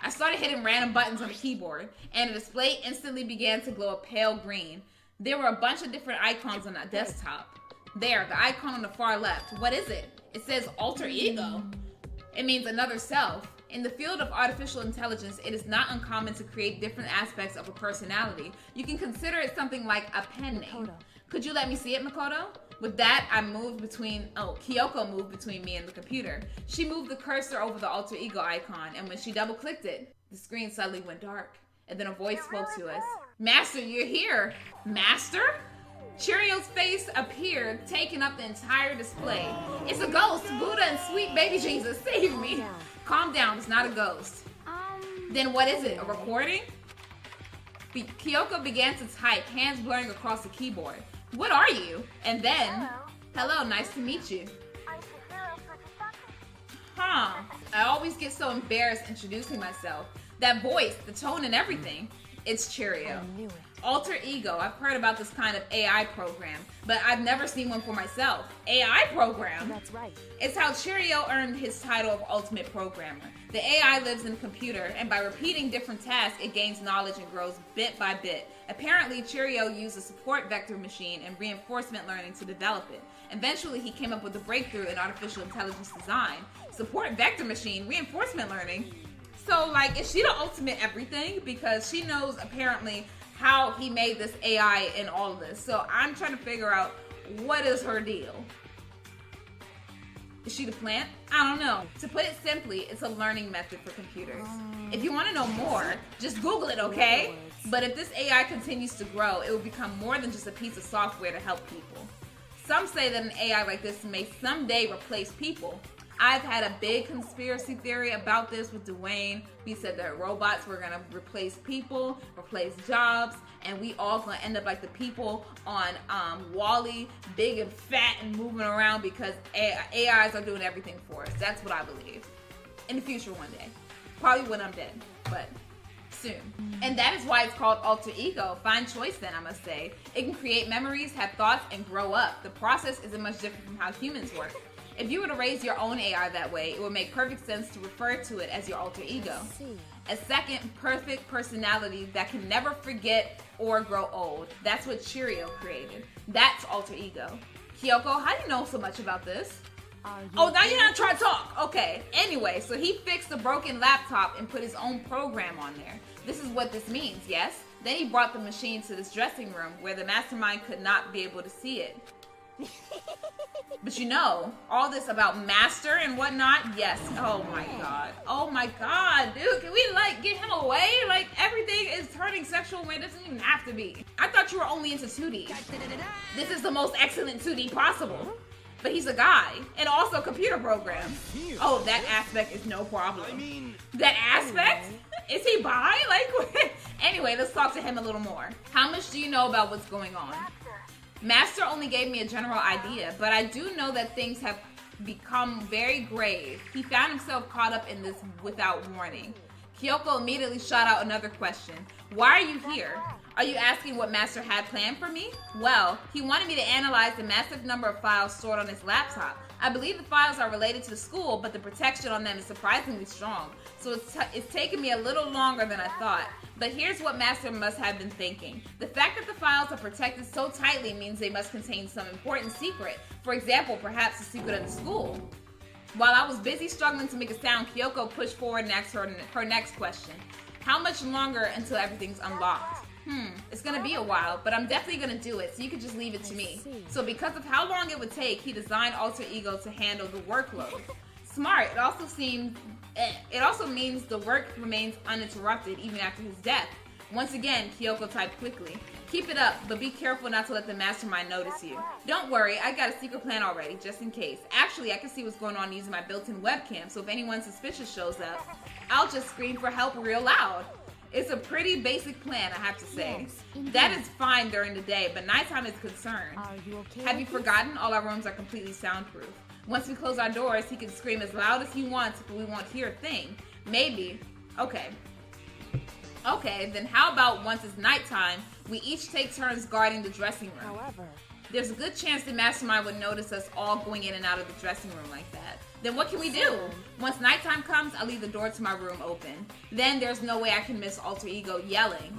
[SPEAKER 1] I started hitting random buttons on the keyboard, and the display instantly began to glow a pale green. There were a bunch of different icons on that desktop. There, the icon on the far left. What is it? It says alter ego. It means another self. In the field of artificial intelligence, it is not uncommon to create different aspects of a personality. You can consider it something like a pen name. Could you let me see it, Makoto? With that, Kyoko moved between me and the computer. She moved the cursor over the alter ego icon, and when she double-clicked it, the screen suddenly went dark. And then a voice spoke to us. Master, you're here. Master? Cheerio's face appeared, taking up the entire display. It's a ghost, Buddha and sweet baby Jesus, save me. Calm down, it's not a ghost. Then what is it, a recording? Kyoko began to type, hands blurring across the keyboard. What are you? And then, hello, nice to meet you. I always get so embarrassed introducing myself. That voice, the tone and everything. It's Cheerio. Alter ego, I've heard about this kind of AI program, but I've never seen one for myself. AI program?
[SPEAKER 4] That's right.
[SPEAKER 1] It's how Cheerio earned his title of ultimate programmer. The AI lives in a computer, and by repeating different tasks, it gains knowledge and grows bit by bit. Apparently, Cheerio used a support vector machine and reinforcement learning to develop it. Eventually, he came up with a breakthrough in artificial intelligence design. Support vector machine, reinforcement learning. So, like, is she the ultimate everything? Because she knows, apparently, how he made this AI and all of this. So I'm trying to figure out, what is her deal? Is she the plant? I don't know. To put it simply, it's a learning method for computers. If you want to know more, just Google it, okay? But if this AI continues to grow, it will become more than just a piece of software to help people. Some say that an AI like this may someday replace people. I've had a big conspiracy theory about this with Dwayne. We said that robots were going to replace people, replace jobs, and we all going to end up like the people on WALL-E, big and fat and moving around because AIs are doing everything for us. That's what I believe. In the future one day. Probably when I'm dead, but soon. And that is why it's called alter ego. Fine choice then, I must say. It can create memories, have thoughts, and grow up. The process isn't much different from how humans work. If you were to raise your own AI that way, it would make perfect sense to refer to it as your alter ego. A second perfect personality that can never forget or grow old. That's what Cheerio created. That's alter ego. Kyoko, how do you know so much about this? Oh, now you're not trying to talk. Okay. Anyway, so he fixed the broken laptop and put his own program on there. This is what this means, yes? Then he brought the machine to this dressing room where the mastermind could not be able to see it. But you know, all this about master and whatnot, yes. Oh my god. Oh my god, dude, can we like get him away? Like everything is turning sexual when it doesn't even have to be. I thought you were only into 2D. This is the most excellent 2D possible. But he's a guy, and also computer programs. Oh, that aspect is no problem. That aspect? Is he bi? Like, anyway, let's talk to him a little more. How much do you know about what's going on? Master only gave me a general idea, but I do know that things have become very grave. He found himself caught up in this without warning. Kyoko immediately shot out another question. Why are you here? Are you asking what Master had planned for me? Well, he wanted me to analyze the massive number of files stored on his laptop. I believe the files are related to the school, but the protection on them is surprisingly strong. So it's taken me a little longer than I thought. But here's what Master must have been thinking. The fact that the files are protected so tightly means they must contain some important secret. For example, perhaps a secret of the school. While I was busy struggling to make a sound, Kyoko pushed forward and asked her next question. How much longer until everything's unlocked? It's gonna be a while, but I'm definitely gonna do it, so you can just leave it to me. So because of how long it would take, he designed Alter Ego to handle the workload. Smart. It also means the work remains uninterrupted even after his death. Once again, Kyoko typed quickly. Keep it up, but be careful not to let the mastermind notice you. Don't worry, I got a secret plan already, just in case. Actually, I can see what's going on using my built-in webcam, so if anyone suspicious shows up, I'll just scream for help real loud. It's a pretty basic plan, I have to say. Yes, that is fine during the day, but nighttime is concerned. Are you okay? Have you forgotten? All our rooms are completely soundproof. Once we close our doors, he can scream as loud as he wants, but we won't hear a thing. Maybe. Okay. Okay, then how about once it's nighttime, we each take turns guarding the dressing room. However, there's a good chance the mastermind would notice us all going in and out of the dressing room like that. Then what can we do? Once nighttime comes, I'll leave the door to my room open. Then there's no way I can miss Alter Ego yelling.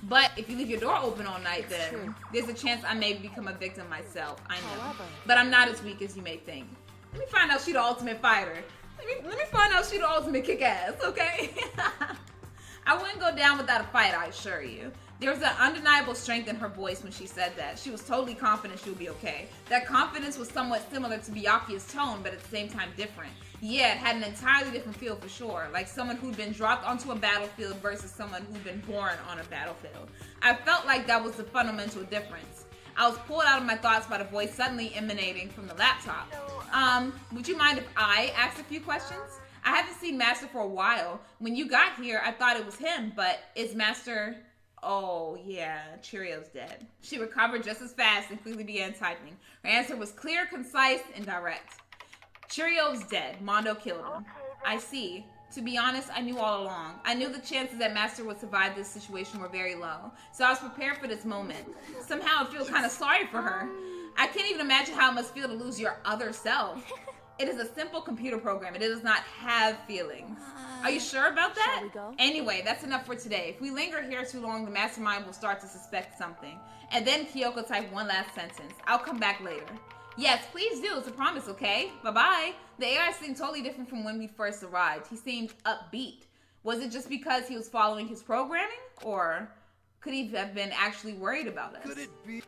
[SPEAKER 1] But if you leave your door open all night, then there's a chance I may become a victim myself. I know. But I'm not as weak as you may think. Let me find out she's the ultimate fighter. Let me find out she's the ultimate kick-ass, okay? I wouldn't go down without a fight, I assure you. There was an undeniable strength in her voice when she said that. She was totally confident she would be okay. That confidence was somewhat similar to Byakuya's tone, but at the same time different. Yeah, it had an entirely different feel for sure. Like someone who'd been dropped onto a battlefield versus someone who'd been born on a battlefield. I felt like that was the fundamental difference. I was pulled out of my thoughts by the voice suddenly emanating from the laptop. Would you mind if I asked a few questions? I haven't seen Master for a while. When you got here, I thought it was him, but is Master... Oh, yeah, Cheerio's dead. She recovered just as fast and quickly began typing. Her answer was clear, concise, and direct. Cheerio's dead. Mondo killed him. I see. To be honest, I knew all along. I knew the chances that Master would survive this situation were very low. So I was prepared for this moment. Somehow I feel kind of sorry for her. I can't even imagine how it must feel to lose your other self. It is a simple computer program. It does not have feelings. Are you sure about that? Shall we go? Anyway, that's enough for today. If we linger here too long, the mastermind will start to suspect something. And then Kyoko typed one last sentence. I'll come back later. Yes, please do. It's a promise, okay? Bye-bye. The AI seemed totally different from when we first arrived. He seemed upbeat. Was it just because he was following his programming? Or could he have been actually worried about us? Could it be?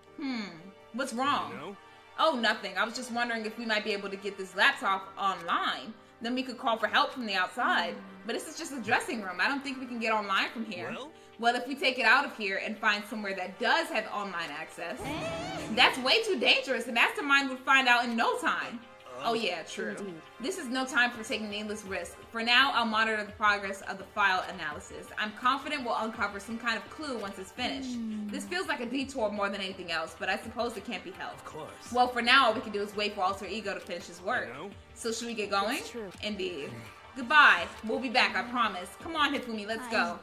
[SPEAKER 1] What's wrong? No. Oh, nothing. I was just wondering if we might be able to get this laptop online. Then we could call for help from the outside. But this is just a dressing room. I don't think we can get online from here. Well, if we take it out of here and find somewhere that does have online access, that's way too dangerous. The mastermind would find out in no time. Oh yeah, true. Indeed. This is no time for taking needless risks. For now, I'll monitor the progress of the file analysis. I'm confident we'll uncover some kind of clue once it's finished. This feels like a detour more than anything else, but I suppose it can't be helped. Of course. Well, for now, all we can do is wait for Alter Ego to finish his work. So should we get going? That's true. Indeed. Goodbye. We'll be back, I promise. Come on, Hifumi, let's go.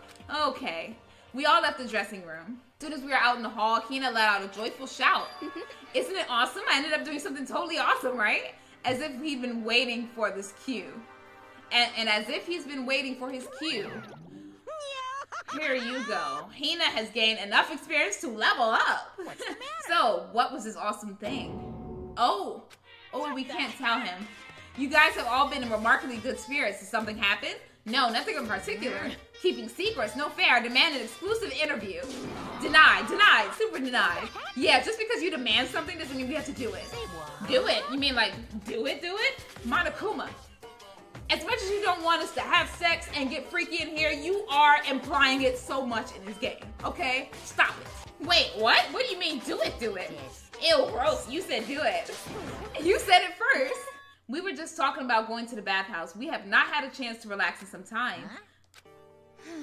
[SPEAKER 1] Okay. We all left the dressing room. As soon as we were out in the hall, Hina let out a joyful shout. Isn't it awesome? I ended up doing something totally awesome, right? As if he'd been waiting for this cue. And as if he's been waiting for his cue. Here you go. Hina has gained enough experience to level up. What's the matter? So, what was this awesome thing? Oh, we can't tell him. You guys have all been in remarkably good spirits. Did something happen? No, nothing in particular. Keeping secrets, no fair. Demand an exclusive interview. Denied, super denied. Yeah, just because you demand something doesn't mean we have to do it. Do it? You mean like, do it? Monokuma. As much as you don't want us to have sex and get freaky in here, you are implying it so much in this game, okay? Stop it. Wait, what? What do you mean, do it? Ew, gross, you said do it. You said it first. We were just talking about going to the bathhouse. We have not had a chance to relax in some time.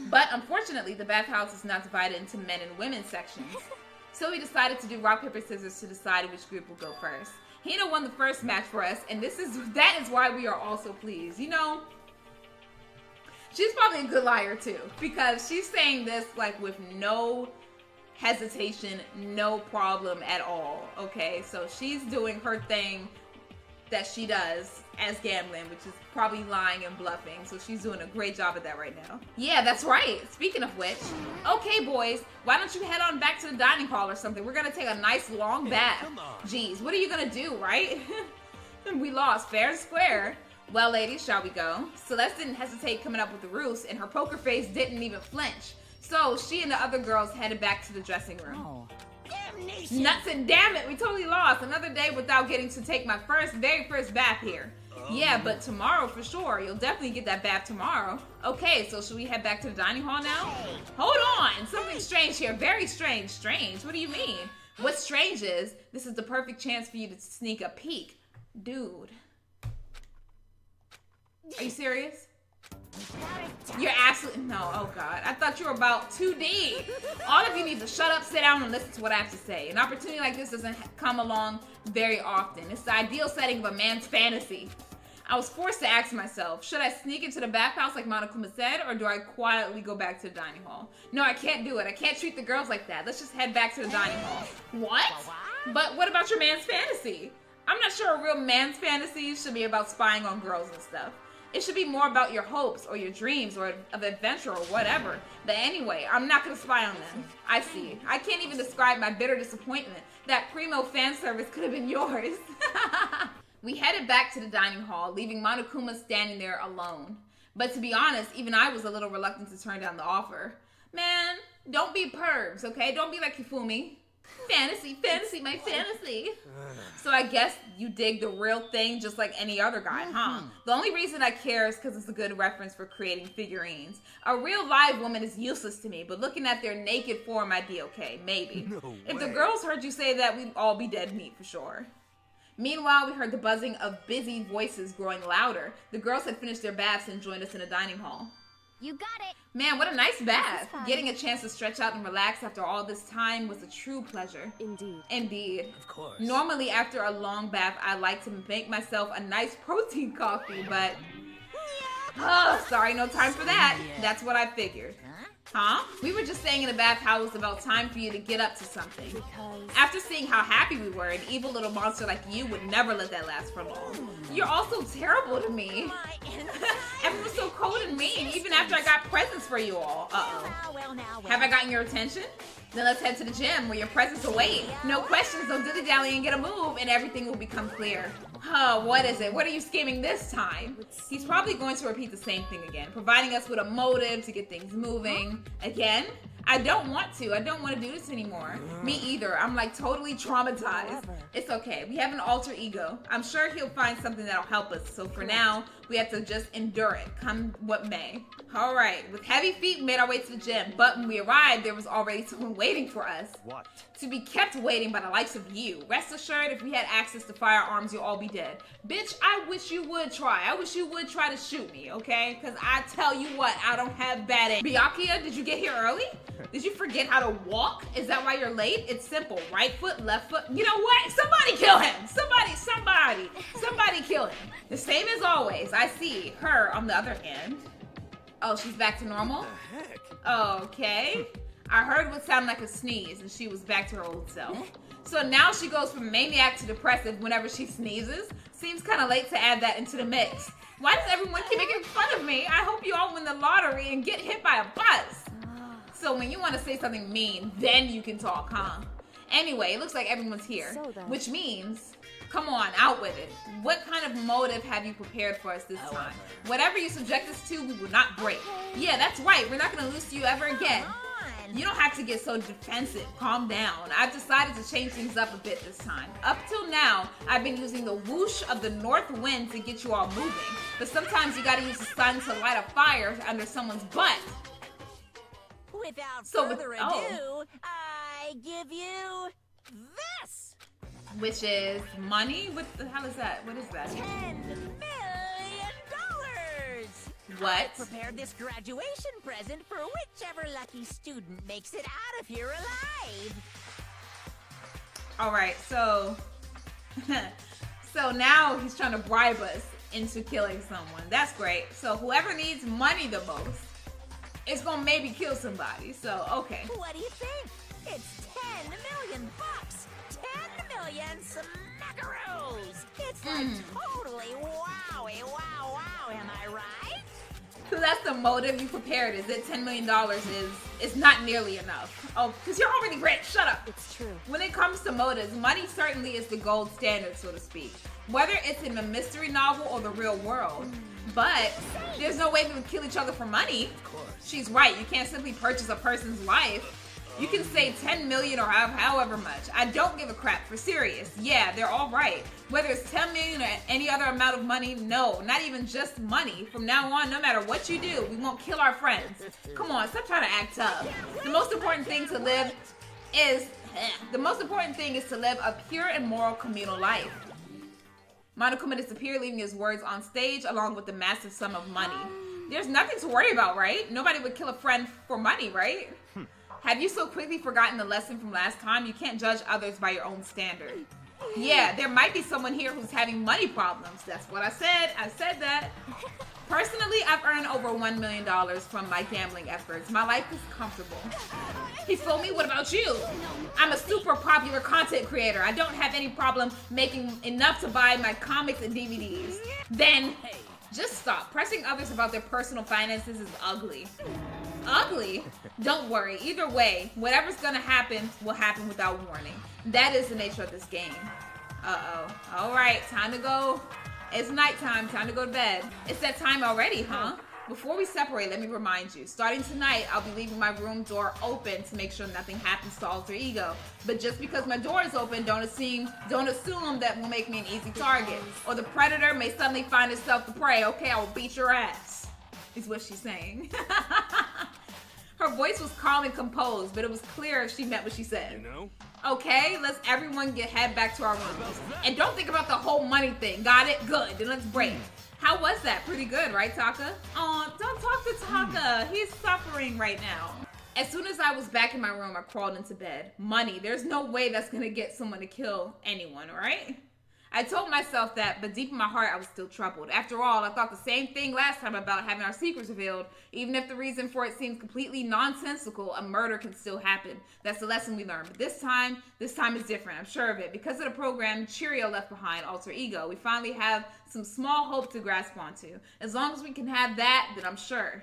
[SPEAKER 1] But unfortunately, the bathhouse is not divided into men and women sections. So we decided to do rock, paper, scissors to decide which group will go first. Hina won the first match for us, and that is why we are all so pleased. You know, She's probably a good liar too, because she's saying this like with no hesitation, no problem at all. Okay, so she's doing her thing that she does as gambling, which is probably lying and bluffing. So she's doing a great job at that right now. Yeah, that's right. Speaking of which, okay, boys, why don't you head on back to the dining hall or something? We're gonna take a nice long bath. Jeez, what are you gonna do, right? We lost fair and square. Well, ladies, shall we go? Celeste didn't hesitate coming up with the ruse, and her poker face didn't even flinch. So she and the other girls headed back to the dressing room.
[SPEAKER 3] Oh.
[SPEAKER 1] Damnation. Nuts and damn it, we totally lost. Another day without getting to take my very first bath here. Yeah, but tomorrow for sure. You'll definitely get that bath tomorrow. Okay, so should we head back to the dining hall now? Hold on, something strange here. Very strange. Strange? What do you mean? What's strange is, this is the perfect chance for you to sneak a peek. Dude. Are you serious? You're absolutely, no, oh God. I thought you were about 2D. All of you need to shut up, sit down, and listen to what I have to say. An opportunity like this doesn't come along very often. It's the ideal setting of a man's fantasy. I was forced to ask myself, should I sneak into the bathhouse like Monokuma said, or do I quietly go back to the dining hall? No, I can't do it. I can't treat the girls like that. Let's just head back to the dining hall. What? But what about your man's fantasy? I'm not sure a real man's fantasy should be about spying on girls and stuff. It should be more about your hopes or your dreams or of adventure or whatever. But anyway, I'm not gonna spy on them. I see. I can't even describe my bitter disappointment. That primo fan service could have been yours. We headed back to the dining hall, leaving Monokuma standing there alone. But to be honest, even I was a little reluctant to turn down the offer. Man, don't be pervs, okay? Don't be like Hifumi. Fantasy, my fantasy. So I guess you dig the real thing just like any other guy, huh? The only reason I care is because it's a good reference for creating figurines. A real live woman is useless to me, but looking at their naked form, I'd be okay, maybe. If the girls heard you say that, we'd all be dead meat for sure. Meanwhile, we heard the buzzing of busy voices growing louder. The girls had finished their baths and joined us in the dining hall.
[SPEAKER 2] You got it.
[SPEAKER 1] Man, what a nice bath. Getting a chance to stretch out and relax after all this time was a true pleasure.
[SPEAKER 3] Indeed.
[SPEAKER 1] Indeed.
[SPEAKER 3] Of course.
[SPEAKER 1] Normally, after a long bath, I like to make myself a nice protein coffee, but... Oh, sorry, no time for that. That's what I figured. Huh? We were just saying in the bath how it was about time for you to get up to something.
[SPEAKER 3] Because...
[SPEAKER 1] After seeing how happy we were, an evil little monster like you would never let that last for long. You're also terrible to me. Everyone's so cold and mean, even after I got presents for you all. Uh-oh. Have I gotten your attention? Then let's head to the gym where your presents await. No questions, no dilly-dally and get a move, and everything will become clear. Oh, what is it? What are you scheming this time? He's probably going to repeat the same thing again, providing us with a motive to get things moving. Again? I don't want to. I don't want to do this anymore. Me either. I'm like totally traumatized. It's okay. We have an alter ego. I'm sure he'll find something that'll help us. So for now, we have to just endure it, come what may. All right. With heavy feet, we made our way to the gym. But when we arrived, there was already someone waiting for us.
[SPEAKER 4] What?
[SPEAKER 1] To be kept waiting by the likes of you. Rest assured, if we had access to firearms, you'll all be dead. Bitch, I wish you would try. I wish you would try to shoot me, okay? Because I tell you what, I don't have bad aim. Byakuya, did you get here early? Did you forget how to walk? Is that why you're late? It's simple. Right foot, left foot. You know what? Somebody kill him. Somebody kill him. The same as always. I see her on the other hand. Oh, she's back to normal?
[SPEAKER 4] What the heck?
[SPEAKER 1] Okay. I heard what sounded like a sneeze, and she was back to her old self. So now she goes from maniac to depressive whenever she sneezes. Seems kind of late to add that into the mix. Why does everyone keep making fun of me? I hope you all win the lottery and get hit by a bus. So when you want to say something mean, then you can talk, huh? Anyway, it looks like everyone's here, which means, come on, out with it. What kind of motive have you prepared for us this time? Whatever you subject us to, we will not break. Yeah, that's right. We're not going to lose to you ever again. You don't have to get so defensive. Calm down. I've decided to change things up a bit this time. Up till now, I've been using the whoosh of the north wind to get you all moving. But sometimes you gotta use the sun to light a fire under someone's butt.
[SPEAKER 5] Without further ado, I give you this!
[SPEAKER 1] Which is money? What the hell is that? What is that?
[SPEAKER 5] $10 million!
[SPEAKER 1] What?
[SPEAKER 5] I prepared this graduation present for whichever lucky student makes it out of here alive.
[SPEAKER 1] All right, so now he's trying to bribe us into killing someone. That's great. So whoever needs money the most is gonna maybe kill somebody. So, okay.
[SPEAKER 5] What do you think? It's 10 million bucks. 10 million smackaroos. It's like totally wowie, wow, am I right?
[SPEAKER 1] So that's the motive you prepared, is it? $10 million is not nearly enough. Oh, because you're already rich. Shut up.
[SPEAKER 5] It's true.
[SPEAKER 1] When it comes to motives, money certainly is the gold standard, so to speak. Whether it's in a mystery novel or the real world. But there's no way we would kill each other for money.
[SPEAKER 3] Of course.
[SPEAKER 1] She's right. You can't simply purchase a person's life. You can say 10 million or however much. I don't give a crap, for serious. Yeah, they're all right. Whether it's 10 million or any other amount of money, no, not even just money. From now on, no matter what you do, we won't kill our friends. Come on, stop trying to act tough. The most important thing to live is to live a pure and moral communal life. Monokuma disappeared, leaving his words on stage along with the massive sum of money. There's nothing to worry about, right? Nobody would kill a friend for money, right? Have you so quickly forgotten the lesson from last time? You can't judge others by your own standard. Yeah, there might be someone here who's having money problems. That's what I said. I said that. Personally, I've earned over $1 million from my gambling efforts. My life is comfortable. He fooled me. What about you? I'm a super popular content creator. I don't have any problem making enough to buy my comics and DVDs. Then, just stop. Pressing others about their personal finances is ugly. Ugly? Don't worry. Either way, whatever's gonna happen will happen without warning. That is the nature of this game. Uh-oh. Alright, time to go. It's nighttime. Time to go to bed. It's that time already, huh? Before we separate, let me remind you. Starting tonight, I'll be leaving my room door open to make sure nothing happens to Alter Ego. But just because my door is open, don't assume that will make me an easy target. Or the predator may suddenly find itself the prey. Okay, I will beat your ass, is what she's saying. Her voice was calm and composed, but it was clear she meant what she said.
[SPEAKER 3] You know?
[SPEAKER 1] Okay, let's everyone head back to our rooms. And don't think about the whole money thing. Got it? Good. Then let's break. How was that? Pretty good, right, Taka? Aw, don't talk to Taka. He's suffering right now. As soon as I was back in my room, I crawled into bed. Money. There's no way that's gonna get someone to kill anyone, right? I told myself that, but deep in my heart, I was still troubled. After all, I thought the same thing last time about having our secrets revealed. Even if the reason for it seems completely nonsensical, a murder can still happen. That's the lesson we learned. But this time is different. I'm sure of it. Because of the program Cheerio left behind, Alter Ego, we finally have some small hope to grasp onto. As long as we can have that, then I'm sure.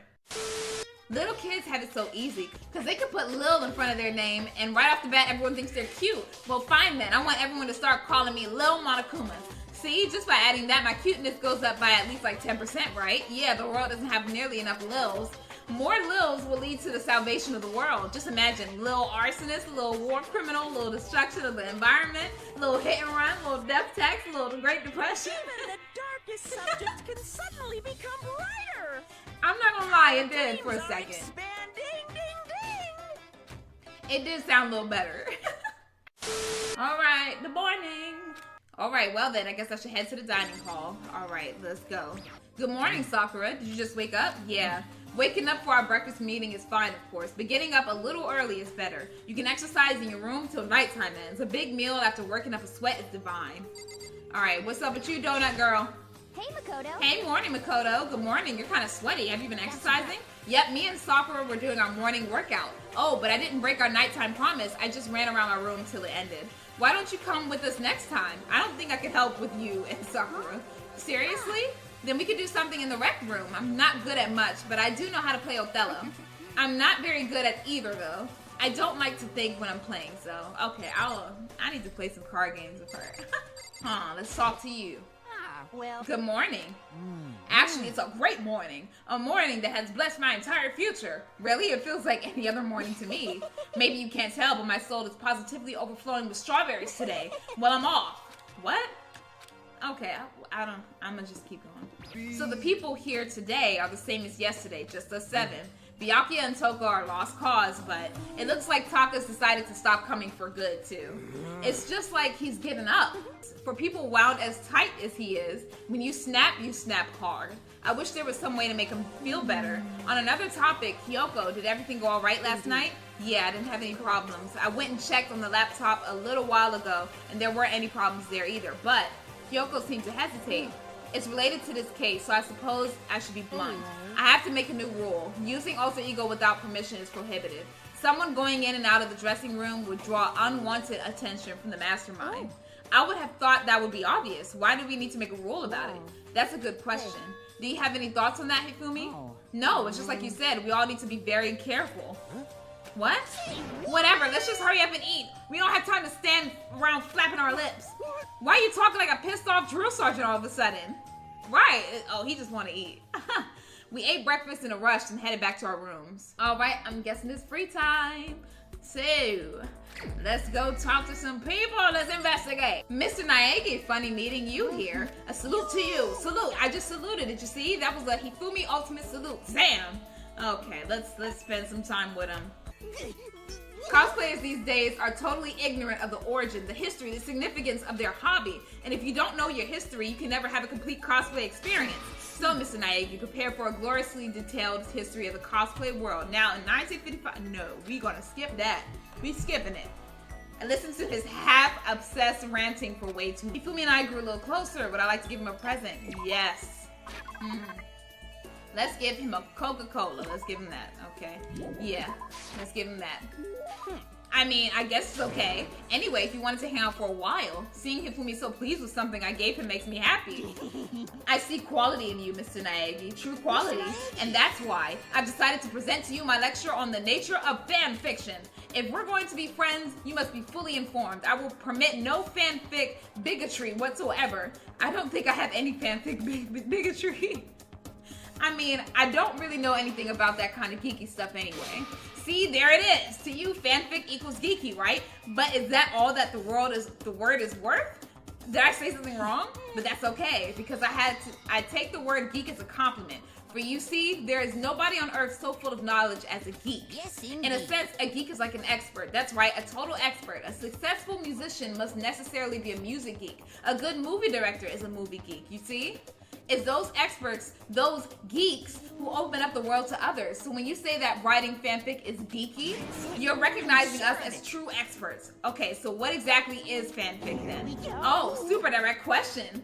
[SPEAKER 1] Little kids have it so easy because they can put Lil in front of their name and right off the bat everyone thinks they're cute. Well, fine then. I want everyone to start calling me Lil Monokuma. See, just by adding that, my cuteness goes up by at least like 10%, right? Yeah, the world doesn't have nearly enough Lils. More Lils will lead to the salvation of the world. Just imagine, Lil arsonist, Lil war criminal, Lil destruction of the environment, Lil hit and run, Lil death tax, Lil Great Depression.
[SPEAKER 5] Even the darkest subject can suddenly become brighter.
[SPEAKER 1] I'm not gonna lie, it did for a second. It did sound a little better. Alright, good morning. Alright, well then, I guess I should head to the dining hall. Alright, let's go. Good morning, Sakura. Did you just wake up? Yeah. Waking up for our breakfast meeting is fine, of course, but getting up a little early is better. You can exercise in your room till nighttime ends. A big meal after working up a sweat is divine. Alright, what's up with you, donut girl?
[SPEAKER 2] Hey, Makoto.
[SPEAKER 1] Hey, morning, Makoto. Good morning. You're kind of sweaty. Have you been exercising? Yep, me and Sakura were doing our morning workout. Oh, but I didn't break our nighttime promise. I just ran around my room till it ended. Why don't you come with us next time? I don't think I could help with you and Sakura. Seriously? Then we could do something in the rec room. I'm not good at much, but I do know how to play Othello. I'm not very good at either, though. I don't like to think when I'm playing, so okay, I need to play some card games with her. Let's talk to you.
[SPEAKER 5] Well,
[SPEAKER 1] good morning. Actually, it's a great morning. A morning that has blessed my entire future. Really, it feels like any other morning to me. Maybe you can't tell, but my soul is positively overflowing with strawberries today. Well, I'm off. What? Okay, I'm gonna just keep going. So the people here today are the same as yesterday, just us 7. Byakuya and Toko are lost cause, but it looks like Taka's decided to stop coming for good, too. It's just like he's given up. For people wound as tight as he is, when you snap hard. I wish there was some way to make him feel better. On another topic, Kyoko, did everything go alright last night? Yeah, I didn't have any problems. I went and checked on the laptop a little while ago, and there weren't any problems there either, but Kyoko seemed to hesitate. It's related to this case, so I suppose I should be blunt. I have to make a new rule. Using alter ego without permission is prohibited. Someone going in and out of the dressing room would draw unwanted attention from the mastermind. I would have thought that would be obvious. Why do we need to make a rule about it? That's a good question. Do you have any thoughts on that, Hifumi? No, it's just like you said. We all need to be very careful. What? Whatever, let's just hurry up and eat. We don't have time to stand around flapping our lips. Why are you talking like a pissed off drill sergeant all of a sudden? Right, oh, he just want to eat. We ate breakfast in a rush and headed back to our rooms. All right, I'm guessing it's free time. So, let's go talk to some people. Let's investigate. Mr. Naegi, funny meeting you here. A salute to you. Salute. I just saluted. Did you see? That was a Hifumi ultimate salute. Sam. Okay, let's spend some time with him. Cosplayers these days are totally ignorant of the origin, the history, the significance of their hobby. And if you don't know your history, you can never have a complete cosplay experience. So, Mr. Naegi, prepare for a gloriously detailed history of the cosplay world. Now, in 1955, no, we gonna skip that. We skipping it. And listen to his half-obsessed ranting for way too long. Hifumi and I grew a little closer, but I'd like to give him a present. Yes. Let's give him a Coca-Cola. Let's give him that, okay? Yeah, let's give him that. I mean, I guess it's okay. Anyway, if you wanted to hang out for a while, seeing Hifumi so pleased with something I gave him makes me happy. I see quality in you, Mr. Naegi, true quality. And that's why I've decided to present to you my lecture on the nature of fan fiction. If we're going to be friends, you must be fully informed. I will permit no fanfic bigotry whatsoever. I don't think I have any fanfic bigotry. I mean, I don't really know anything about that kind of geeky stuff anyway. See, there it is. To you, fanfic equals geeky, right? But is that all that the word is worth? Did I say something wrong? But that's okay, because I take the word geek as a compliment. For you see, there is nobody on earth so full of knowledge as a geek.
[SPEAKER 5] Yes, indeed.
[SPEAKER 1] In a sense, a geek is like an expert. That's right, a total expert. A successful musician must necessarily be a music geek. A good movie director is a movie geek, you see? It's those experts, those geeks, who open up the world to others. So when you say that writing fanfic is geeky, you're recognizing us as true experts. Okay, so what exactly is fanfic then? Oh, super direct question.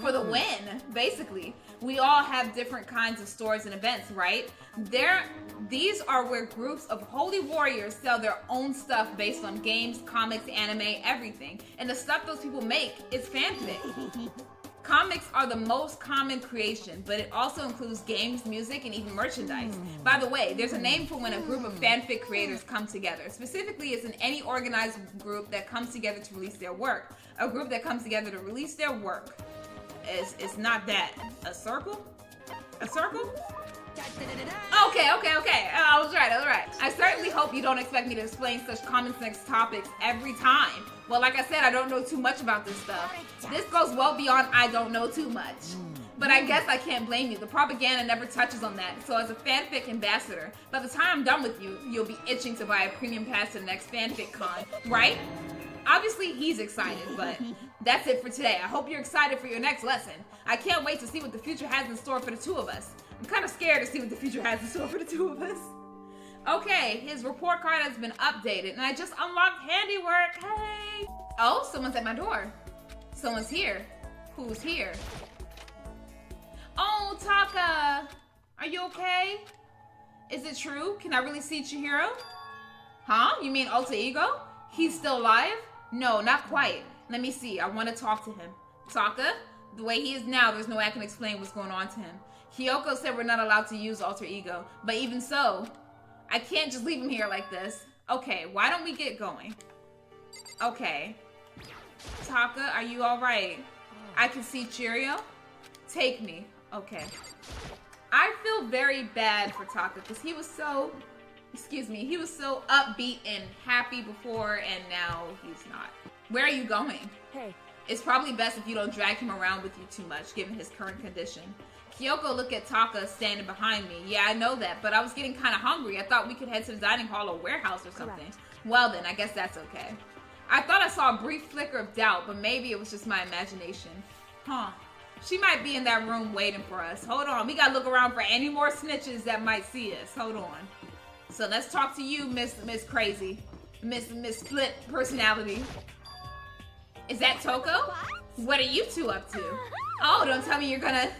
[SPEAKER 1] For the win, basically. We all have different kinds of stories and events, right? These are where groups of holy warriors sell their own stuff based on games, comics, anime, everything. And the stuff those people make is fanfic. Comics are the most common creation, but it also includes games, music, and even merchandise. By the way, there's a name for when a group of fanfic creators come together. Specifically, it's in any organized group that comes together to release their work. A group that comes together to release their work. It's not that. A circle? A circle? Okay. I was right. I certainly hope you don't expect me to explain such common sense topics every time. Well, like I said, I don't know too much about this stuff. This goes well beyond I don't know too much. But I guess I can't blame you. The propaganda never touches on that. So as a fanfic ambassador, by the time I'm done with you, you'll be itching to buy a premium pass to the next fanfic con, right? Obviously, he's excited, but that's it for today. I hope you're excited for your next lesson. I can't wait to see what the future has in store for the two of us. I'm kind of scared to see what the future has in store for the two of us. Okay, his report card has been updated, and I just unlocked handiwork. Hey! Oh, someone's at my door. Someone's here. Who's here? Oh, Taka! Are you okay? Is it true? Can I really see Chihiro? Huh? You mean alter ego? He's still alive? No, not quite. Let me see. I want to talk to him. Taka? The way he is now, there's no way I can explain what's going on to him. Hiyoko said we're not allowed to use alter ego, but even so, I can't just leave him here like this. Okay, why don't we get going? Okay. Taka, are you alright? I can see Cheerio. Take me. Okay. I feel very bad for Taka because he was so, he was so upbeat and happy before, and now he's not. Where are you going?
[SPEAKER 5] Hey.
[SPEAKER 1] It's probably best if you don't drag him around with you too much, given his current condition. Kyoko looked at Taka standing behind me. Yeah, I know that, but I was getting kind of hungry. I thought we could head to the dining hall or warehouse or something. Correct. Well then, I guess that's okay. I thought I saw a brief flicker of doubt, but maybe it was just my imagination. Huh. She might be in that room waiting for us. Hold on, we gotta look around for any more snitches that might see us. Hold on. So let's talk to you, Miss Crazy. Miss Split Personality. Is that Toko? What are you two up to? Oh, don't tell me you're gonna.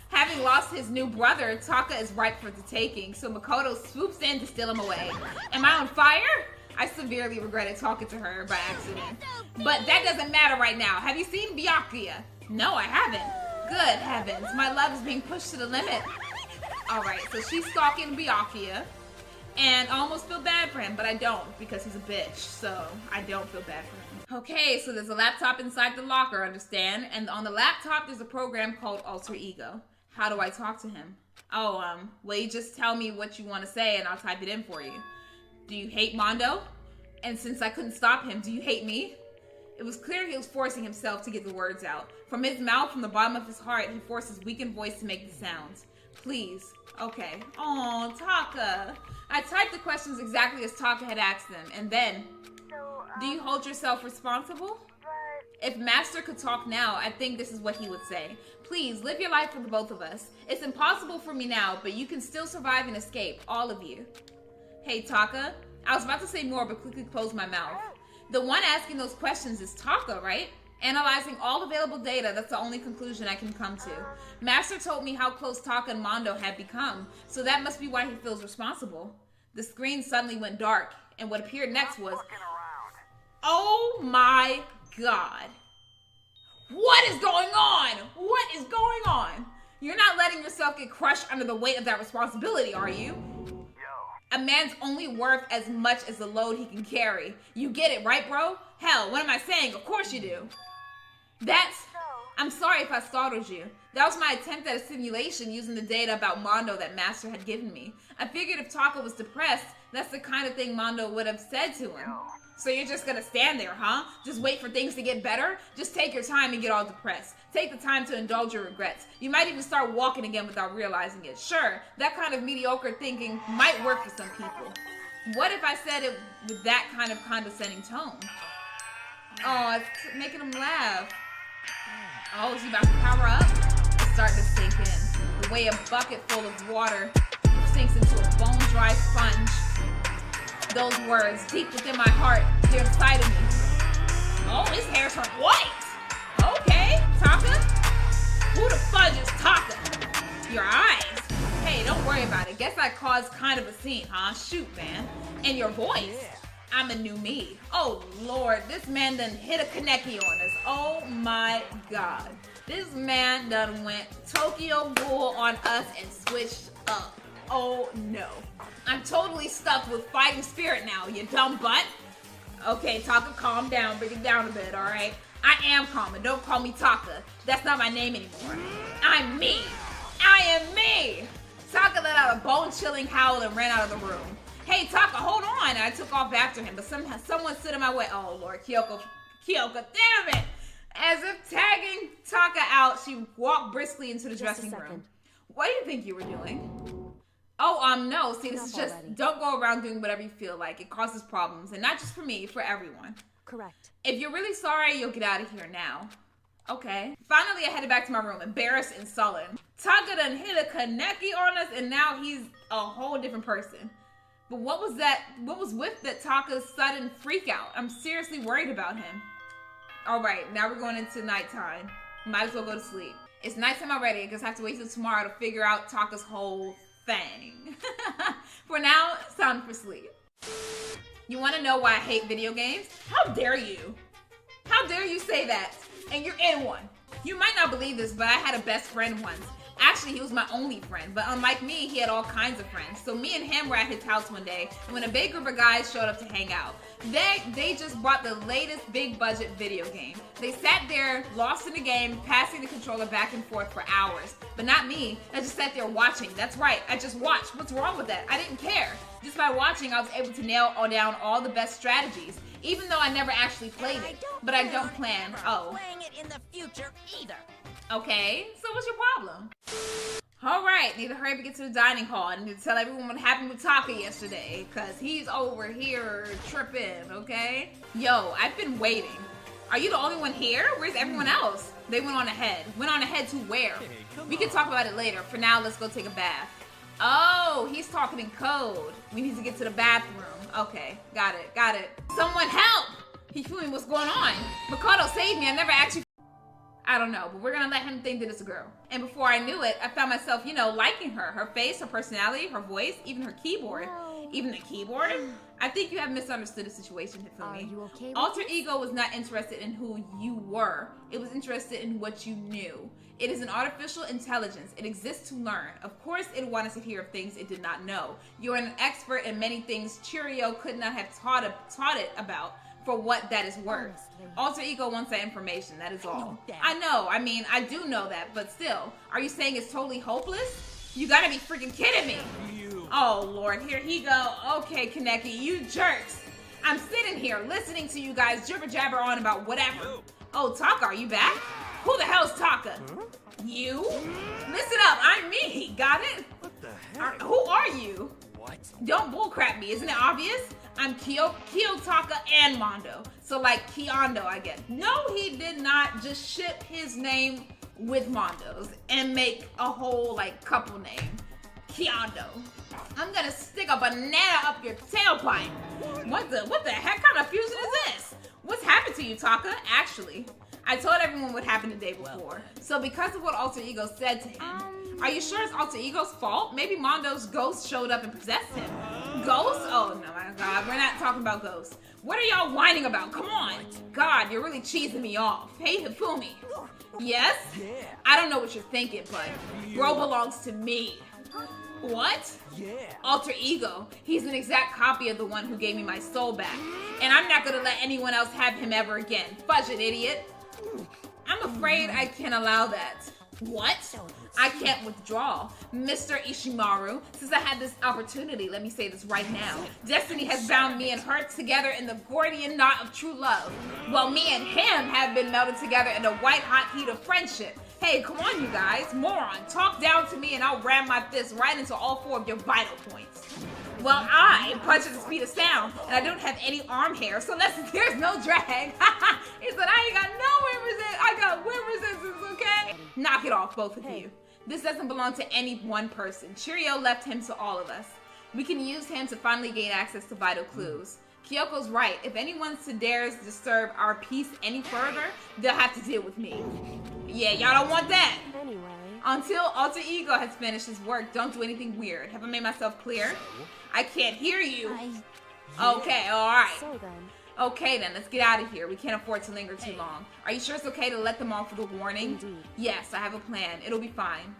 [SPEAKER 1] Having lost his new brother, Taka is ripe for the taking, so Makoto swoops in to steal him away. Am I on fire? I severely regretted talking to her by accident. But that doesn't matter right now. Have you seen Byakuya? No, I haven't. Good heavens, my love is being pushed to the limit. Alright, so she's stalking Byakuya. And I almost feel bad for him, but I don't because he's a bitch, so I don't feel bad for him. Okay, so there's a laptop inside the locker, understand? And on the laptop, there's a program called Alter Ego. How do I talk to him? Oh, well, you just tell me what you want to say and I'll type it in for you. Do you hate Mondo? And since I couldn't stop him, do you hate me? It was clear he was forcing himself to get the words out. From his mouth, from the bottom of his heart, he forced his weakened voice to make the sounds. Please. Okay. Oh, Taka. I typed the questions exactly as Taka had asked them, and then... Do you hold yourself responsible? If Master could talk now, I think this is what he would say. Please, live your life for the both of us. It's impossible for me now, but you can still survive and escape, all of you. Hey, Taka. I was about to say more, but quickly closed my mouth. The one asking those questions is Taka, right? Analyzing all available data, that's the only conclusion I can come to. Master told me how close Taka and Mondo had become, so that must be why he feels responsible. The screen suddenly went dark, and what appeared next was... Oh my God. What is going on? What is going on? You're not letting yourself get crushed under the weight of that responsibility, are you? A man's only worth as much as the load he can carry. You get it, right, bro? Hell, what am I saying? Of course you do. I'm sorry if I startled you. That was my attempt at a simulation using the data about Mondo that Master had given me. I figured if Taka was depressed, that's the kind of thing Mondo would have said to him. So you're just gonna stand there, huh? Just wait for things to get better? Just take your time and get all depressed. Take the time to indulge your regrets. You might even start walking again without realizing it. Sure, that kind of mediocre thinking might work for some people. What if I said it with that kind of condescending tone? Oh, it's making him laugh. Oh, is he about to power up? It's starting to sink in. The way a bucket full of water sinks into a bone-dry sponge. Those words, deep within my heart, they're inside of me. Oh, his hair turned white. Okay, Taka? Who the fudge is Taka? Your eyes. Hey, don't worry about it. Guess I caused kind of a scene, huh? Shoot, man. And your voice. I'm a new me. Oh, Lord, this man done hit a Kaneki on us. Oh, my God. This man done went Tokyo Ghoul on us and switched up. Oh, no. I'm totally stuck with fighting spirit now, you dumb butt. Okay, Taka, calm down. Bring it down a bit, all right? I am calm, and don't call me Taka. That's not my name anymore. I'm me. I am me. Taka let out a bone-chilling howl and ran out of the room. Hey, Taka, hold on. I took off after him, but someone stood in my way. Oh, Lord, Kyoko, damn it. As if tagging Taka out, she walked briskly into the dressing room. What do you think you were doing? Oh, no. See, this is just, don't go around doing whatever you feel like. It causes problems, and not just for me, for everyone.
[SPEAKER 4] Correct.
[SPEAKER 1] If you're really sorry, you'll get out of here now. Okay. Finally, I headed back to my room, embarrassed and sullen. Taka done hit a Kaneki on us, and now he's a whole different person. But what was that? What was with that Taka's sudden freak out? I'm seriously worried about him. All right, now we're going into nighttime. Might as well go to sleep. It's nighttime already. I guess I have to wait till tomorrow to figure out Taka's whole thing. For now, it's time for sleep. You want to know why I hate video games? How dare you? How dare you say that? And you're in one. You might not believe this, but I had a best friend once. Actually, he was my only friend, but unlike me, he had all kinds of friends. So me and him were at his house one day, and when a big group of guys showed up to hang out, they just brought the latest big budget video game. They sat there, lost in the game, passing the controller back and forth for hours. But not me. I just sat there watching. That's right, I just watched. What's wrong with that? I didn't care. Just by watching, I was able to nail down all the best strategies, even though I never actually played it. But I don't plan.
[SPEAKER 5] Playing it in the future either.
[SPEAKER 1] Okay, so what's your problem? Alright, need to hurry up and get to the dining hall. I need to tell everyone what happened with Taka yesterday, because he's over here tripping, okay? Yo, I've been waiting. Are you the only one here? Where's everyone else? They went on ahead. Went on ahead to where? We can talk about it later. For now, let's go take a bath. Oh, he's talking in code. We need to get to the bathroom. Okay, got it. Someone help! Hifumi, what's going on? Makoto, save me. I never actually... I don't know, but we're gonna let him think that it's a girl. And before I knew it, I found myself, you know, liking her. Her face, her personality, her voice, even her keyboard. Even the keyboard? I think you have misunderstood the situation, Hifumi.
[SPEAKER 2] Are you okay with
[SPEAKER 1] Alter Ego was not interested in who you were. It was interested in what you knew. It is an artificial intelligence. It exists to learn. Of course, it wanted to hear of things it did not know. You're an expert in many things Cheerio could not have taught it about. For what that is worth. Alter Ego wants that information, that is all. I know, I mean, I do know that, but still. Are you saying it's totally hopeless? You gotta be freaking kidding me. Oh, Lord, here he go. Okay, Kaneki, you jerks. I'm sitting here listening to you guys jibber jabber on about whatever. Oh, Taka, are you back? Who the hell's Taka? You? Listen up, I'm me, got it?
[SPEAKER 3] What the heck?
[SPEAKER 1] Who are you?
[SPEAKER 3] What?
[SPEAKER 1] Don't bullcrap me, isn't it obvious? I'm Kiyotaka and Mondo. So like Kiondo, I guess. No, he did not just ship his name with Mondo's and make a whole like couple name. Kiondo. I'm gonna stick a banana up your tailpipe. What the heck kind of fusion is this? What's happened to you, Taka? Actually, I told everyone what happened the day before. So because of what Alter Ego said to him, are you sure it's Alter Ego's fault? Maybe Mondo's ghost showed up and possessed him. Ghost? Oh, no, my God. We're not talking about ghosts. What are y'all whining about? Come on. God, you're really cheesing me off. Hey, Hifumi. Yes?
[SPEAKER 3] Yeah.
[SPEAKER 1] I don't know what you're thinking, but bro belongs to me. What?
[SPEAKER 3] Yeah.
[SPEAKER 1] Alter Ego. He's an exact copy of the one who gave me my soul back. And I'm not going to let anyone else have him ever again. Fudge it, idiot. I'm afraid I can't allow that. What? I can't withdraw. Mr. Ishimaru, since I had this opportunity, let me say this right now. Destiny has bound me and her together in the Gordian knot of true love. Well, me and him have been melded together in the white-hot heat of friendship. Hey, come on, you guys. Moron, talk down to me and I'll ram my fist right into all four of your vital points. Well, I punch at the speed of sound, and I don't have any arm hair, so there's no drag. He said, I ain't got no wind resistance. I got wind resistance, okay? Knock it off, both of you. This doesn't belong to any one person. Cheerio left him to all of us. We can use him to finally gain access to vital clues. Kyoko's right. If anyone dares disturb our peace any further, they'll have to deal with me. Yeah, y'all don't want that.
[SPEAKER 4] Anyway.
[SPEAKER 1] Until Alter Ego has finished his work, don't do anything weird. Have I made myself clear? I can't hear you. Okay, alright.
[SPEAKER 4] So then.
[SPEAKER 1] Okay then, let's get out of here. We can't afford to linger too long. Are you sure it's okay to let them off with a warning?
[SPEAKER 4] Indeed.
[SPEAKER 1] Yes, I have a plan. It'll be fine.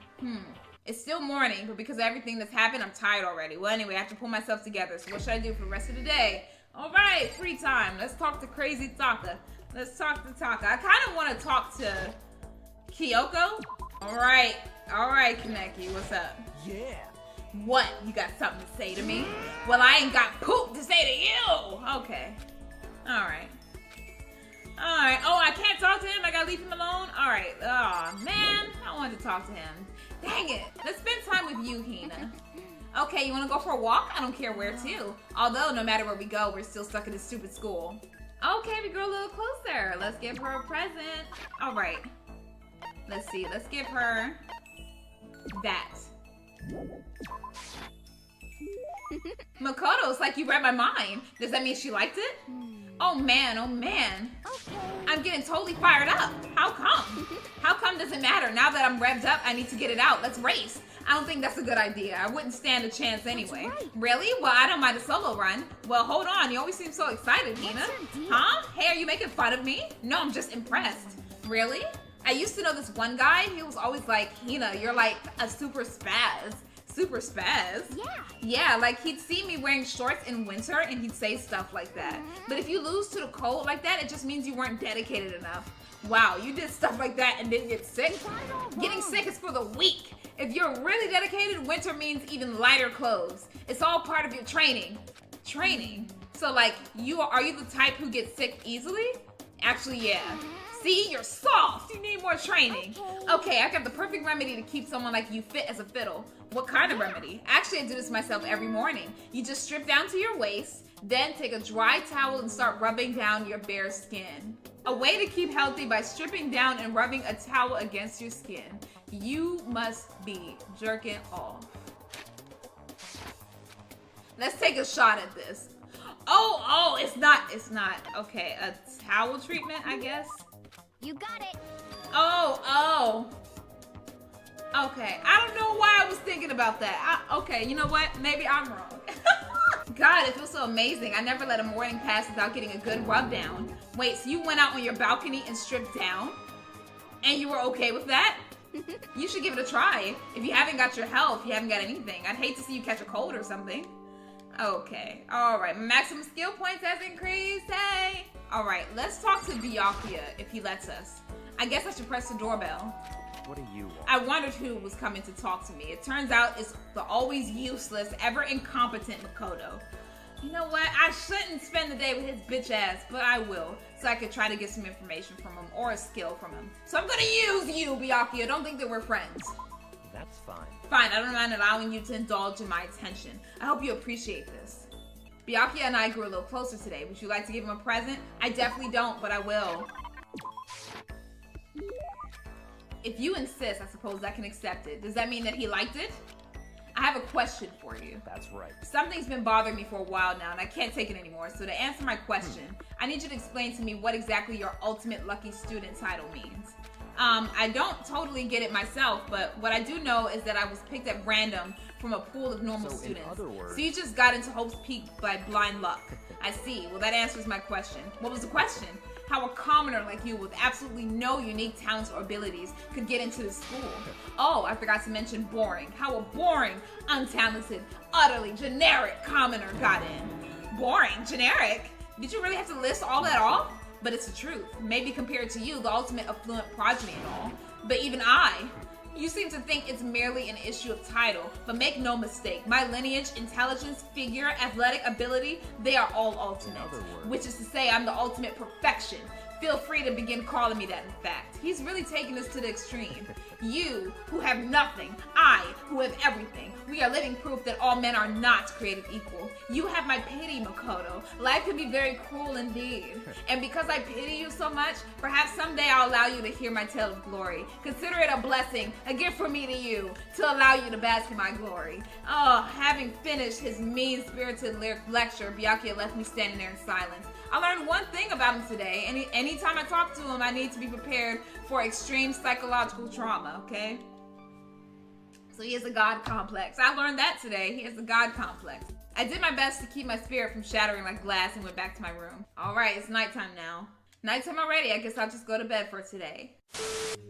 [SPEAKER 1] It's still morning, but because of everything that's happened, I'm tired already. Well, anyway, I have to pull myself together. So what should I do for the rest of the day? Alright, free time. Let's talk to Crazy Taka. Let's talk to Taka. I kind of want to talk to Kyoko. Alright, Kaneki, what's up?
[SPEAKER 3] Yeah.
[SPEAKER 1] What? You got something to say to me? Well, I ain't got poop to say to you. Okay. Alright. Oh, I can't talk to him? I gotta leave him alone? Alright. Oh, man. I wanted to talk to him. Dang it. Let's spend time with you, Hina. Okay, you wanna go for a walk? I don't care where to. Although, no matter where we go, we're still stuck in this stupid school. Okay, we go a little closer. Let's give her a present. Alright. Let's see. Let's give her that. Makoto, it's like you read my mind. Does that mean she liked it? Oh man, oh man.
[SPEAKER 2] Okay.
[SPEAKER 1] I'm getting totally fired up. How come? How come does it matter? Now that I'm revved up, I need to get it out. Let's race. I don't think that's a good idea. I wouldn't stand a chance anyway.
[SPEAKER 2] Right.
[SPEAKER 1] Really? Well, I don't mind a solo run. Well, hold on. You always seem so excited, Hina. Huh? Hey, are you making fun of me? No, I'm just impressed. Really? I used to know this one guy. He was always like, Hina, you're like a super spaz. Super spaz?
[SPEAKER 2] Yeah.
[SPEAKER 1] Yeah, like he'd see me wearing shorts in winter and he'd say stuff like that. But if you lose to the cold like that, it just means you weren't dedicated enough. Wow, you did stuff like that and didn't get sick? Getting sick is for the weak. If you're really dedicated, winter means even lighter clothes. It's all part of your training. Training. So like, are you the type who gets sick easily? Actually, yeah. See, you're soft. You need more training. Okay, I got the perfect remedy to keep someone like you fit as a fiddle. What kind of remedy? Actually, I do this myself every morning. You just strip down to your waist, then take a dry towel and start rubbing down your bare skin. A way to keep healthy by stripping down and rubbing a towel against your skin. You must be jerking off. Let's take a shot at this. Oh, it's not. Okay, a towel treatment, I guess.
[SPEAKER 2] You got it.
[SPEAKER 1] Oh. Okay, I don't know why I was thinking about that. Okay, you know what? Maybe I'm wrong. God, it feels so amazing. I never let a morning pass without getting a good rub down. Wait, so you went out on your balcony and stripped down? And you were okay with that? You should give it a try. If you haven't got your health, you haven't got anything. I'd hate to see you catch a cold or something. Okay, alright. Maximum skill points has increased. Hey! Alright, let's talk to Byakuya if he lets us. I guess I should press the doorbell.
[SPEAKER 4] What do you want?
[SPEAKER 1] I wondered who was coming to talk to me. It turns out it's the always useless, ever incompetent Makoto. You know what? I shouldn't spend the day with his bitch ass, but I will, so I could try to get some information from him or a skill from him. So I'm gonna use you, Byakuya. Don't think that we're friends.
[SPEAKER 4] That's fine.
[SPEAKER 1] Fine, I don't mind allowing you to indulge in my attention. I hope you appreciate this. Byakuya and I grew a little closer today. Would you like to give him a present? I definitely don't, but I will. If you insist, I suppose I can accept it. Does that mean that he liked it? I have a question for you.
[SPEAKER 4] That's right.
[SPEAKER 1] Something's been bothering me for a while now, and I can't take it anymore. So to answer my question, I need you to explain to me what exactly your ultimate lucky student title means. I don't totally get it myself, but what I do know is that I was picked at random from a pool of normal students.
[SPEAKER 4] In other words,
[SPEAKER 1] so you just got into Hope's Peak by blind luck. I see. Well, that answers my question. What was the question? How a commoner like you with absolutely no unique talents or abilities could get into the school. Oh, I forgot to mention boring. How a boring, untalented, utterly generic commoner got in. Boring? Generic? Did you really have to list all that off? But it's the truth. Maybe compared to you, the ultimate affluent progeny and all. But even you seem to think it's merely an issue of title, but make no mistake, my lineage, intelligence, figure, athletic ability, they are all ultimate. Which is to say, I'm the ultimate perfection. Feel free to begin calling me that, in fact. He's really taking this to the extreme. You, who have nothing, I, who have everything. We are living proof that all men are not created equal. You have my pity, Makoto. Life can be very cruel indeed. And because I pity you so much, perhaps someday I'll allow you to hear my tale of glory. Consider it a blessing, a gift from me to you, to allow you to bask in my glory. Oh, having finished his mean-spirited lecture, Byakuya left me standing there in silence. I learned one thing about him today. Anytime I talk to him, I need to be prepared for extreme psychological trauma, okay? So he has a God complex. I learned that today. He has a God complex. I did my best to keep my spirit from shattering like glass and went back to my room. All right, it's nighttime now. Nighttime already. I guess I'll just go to bed for today.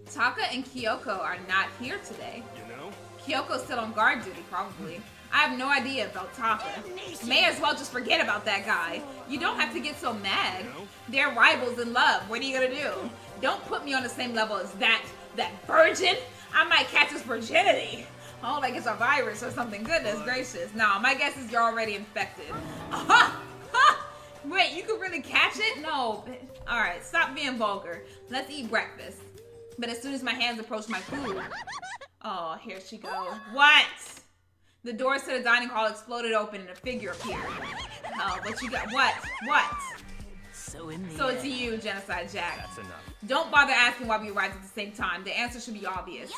[SPEAKER 1] Taka and Kyoko are not here today.
[SPEAKER 4] You know?
[SPEAKER 1] Kyoko's still on guard duty, probably. I have no idea about Taka. May as well just forget about that guy. You don't have to get so mad. They're rivals in love. What are you gonna do? Don't put me on the same level as that virgin. I might catch his virginity. Oh, like it's a virus or something. Goodness gracious. No, my guess is you're already infected. Wait, you could really catch it? No. Alright, stop being vulgar. Let's eat breakfast. But as soon as my hands approach my food... Oh, here she goes. What? The doors to the dining hall exploded open and a figure appeared. Oh, what you got? What?
[SPEAKER 3] So
[SPEAKER 1] it's you, Genocide Jack.
[SPEAKER 4] That's enough.
[SPEAKER 1] Don't bother asking why we arrived at the same time. The answer should be obvious.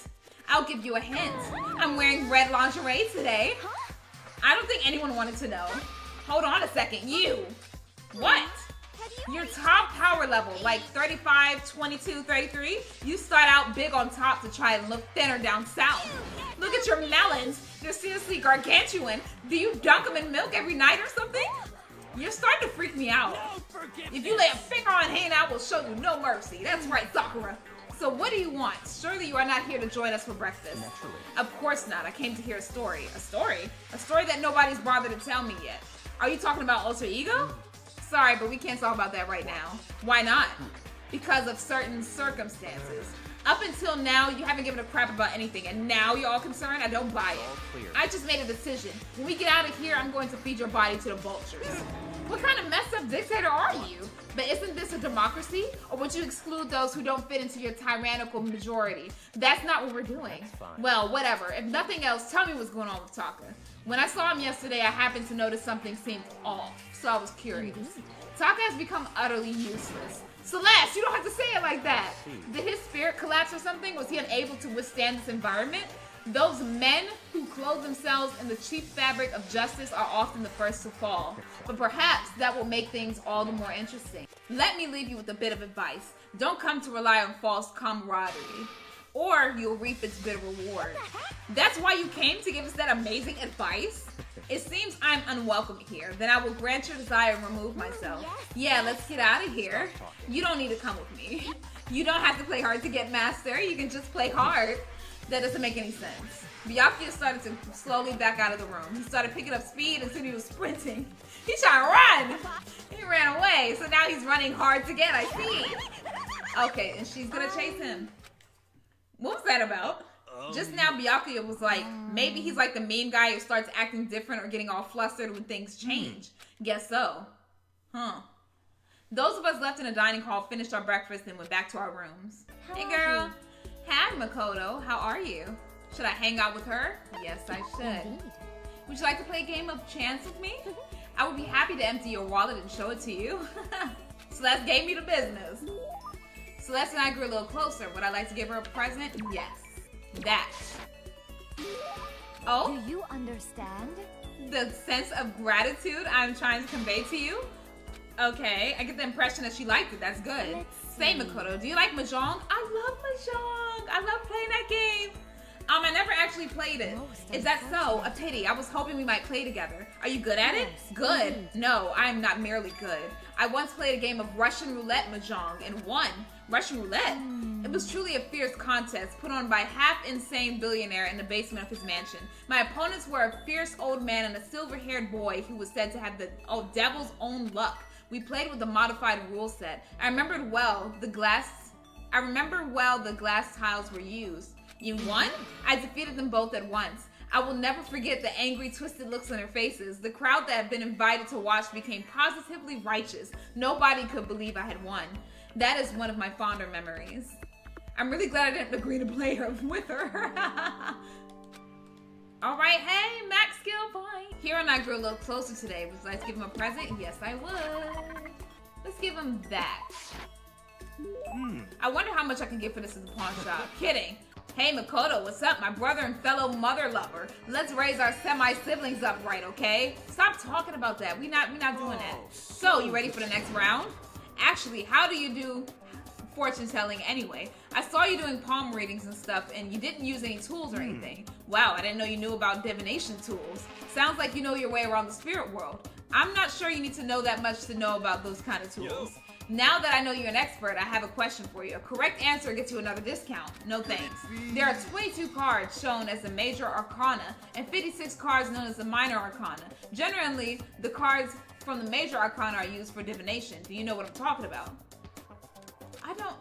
[SPEAKER 1] I'll give you a hint. I'm wearing red lingerie today. I don't think anyone wanted to know. Hold on a second. You. What? Your top power level, like 35, 22, 33. You start out big on top to try and look thinner down south. Look at your melons. They're seriously gargantuan. Do you dunk them in milk every night or something? You're starting to freak me out. If you lay a finger on Hain, I will show you no mercy. That's right, Sakura. So what do you want? Surely you are not here to join us for breakfast.
[SPEAKER 4] Naturally.
[SPEAKER 1] Of course not. I came to hear a story. A story? A story that nobody's bothered to tell me yet. Are you talking about alter ego? Sorry, but we can't talk about that right now. Why not? Because of certain circumstances. Up until now, you haven't given a crap about anything, and now you're all concerned? I don't buy it. I just made a decision. When we get out of here, I'm going to feed your body to the vultures. What kind of messed up dictator are you? But isn't this a democracy? Or would you exclude those who don't fit into your tyrannical majority? That's not what we're doing. Well, whatever. If nothing else, tell me what's going on with Taka. When I saw him yesterday, I happened to notice something seemed off, so I was curious. Taka has become utterly useless. Celeste, you don't have to say it like that. Did his spirit collapse or something? Was he unable to withstand this environment? Those men who clothe themselves in the cheap fabric of justice are often the first to fall. But perhaps that will make things all the more interesting. Let me leave you with a bit of advice. Don't come to rely on false camaraderie, or you'll reap its bitter reward. That's why you came to give us that amazing advice? It seems I'm unwelcome here. Then I will grant your desire and remove myself. Yeah, let's get out of here. You don't need to come with me. You don't have to play hard to get master. You can just play hard. That doesn't make any sense. Byakuya started to slowly back out of the room. He started picking up speed and soon he was sprinting. He's trying to run. He ran away. So now he's running hard to get, I see. Okay, and she's gonna chase him. What was that about? Just now, Byakuya was like, maybe he's like the mean guy who starts acting different or getting all flustered when things change. Guess so. Huh. Those of us left in the dining hall finished our breakfast and went back to our rooms. Hey, girl. Hi, Makoto. How are you? Should I hang out with her? Yes, I should. Would you like to play a game of chance with me? I would be happy to empty your wallet and show it to you. Celeste gave me the business. Celeste and I grew a little closer. Would I like to give her a present? Yes. That. Oh?
[SPEAKER 2] Do you understand?
[SPEAKER 1] The sense of gratitude I'm trying to convey to you? Okay, I get the impression that she liked it. That's good. Say, Makoto, do you like Mahjong? I love Mahjong. I love playing that game. I never actually played it. Is that so? A pity. I was hoping we might play together. Are you good at it? Good. No, I am not merely good. I once played a game of Russian roulette Mahjong and won. Russian roulette? It was truly a fierce contest put on by a half-insane billionaire in the basement of his mansion. My opponents were a fierce old man and a silver-haired boy who was said to have the devil's own luck. We played with a modified rule set. I remember well the glass tiles were used. You won? I defeated them both at once. I will never forget the angry, twisted looks on their faces. The crowd that had been invited to watch became positively righteous. Nobody could believe I had won. That is one of my fonder memories. I'm really glad I didn't agree to play with her. All right, hey, max skill point. Hero and I grew a little closer today. Would you like to give him a present? Yes, I would. Let's give him that. I wonder how much I can get for this at the pawn shop. Kidding. Hey, Makoto, what's up? My brother and fellow mother lover. Let's raise our semi-siblings up right, okay? Stop talking about that. We're not doing that. So, you ready for the next round? Actually, how do you do fortune telling anyway? I saw you doing palm readings and stuff, and you didn't use any tools or anything. Wow, I didn't know you knew about divination tools. Sounds like you know your way around the spirit world. I'm not sure you need to know that much to know about those kind of tools. Now that I know you're an expert, I have a question for you. A correct answer gets you another discount. No thanks. There are 22 cards shown as the major arcana and 56 cards known as the minor arcana. Generally, the cards from the major arcana are used for divination. Do you know what I'm talking about? I don't.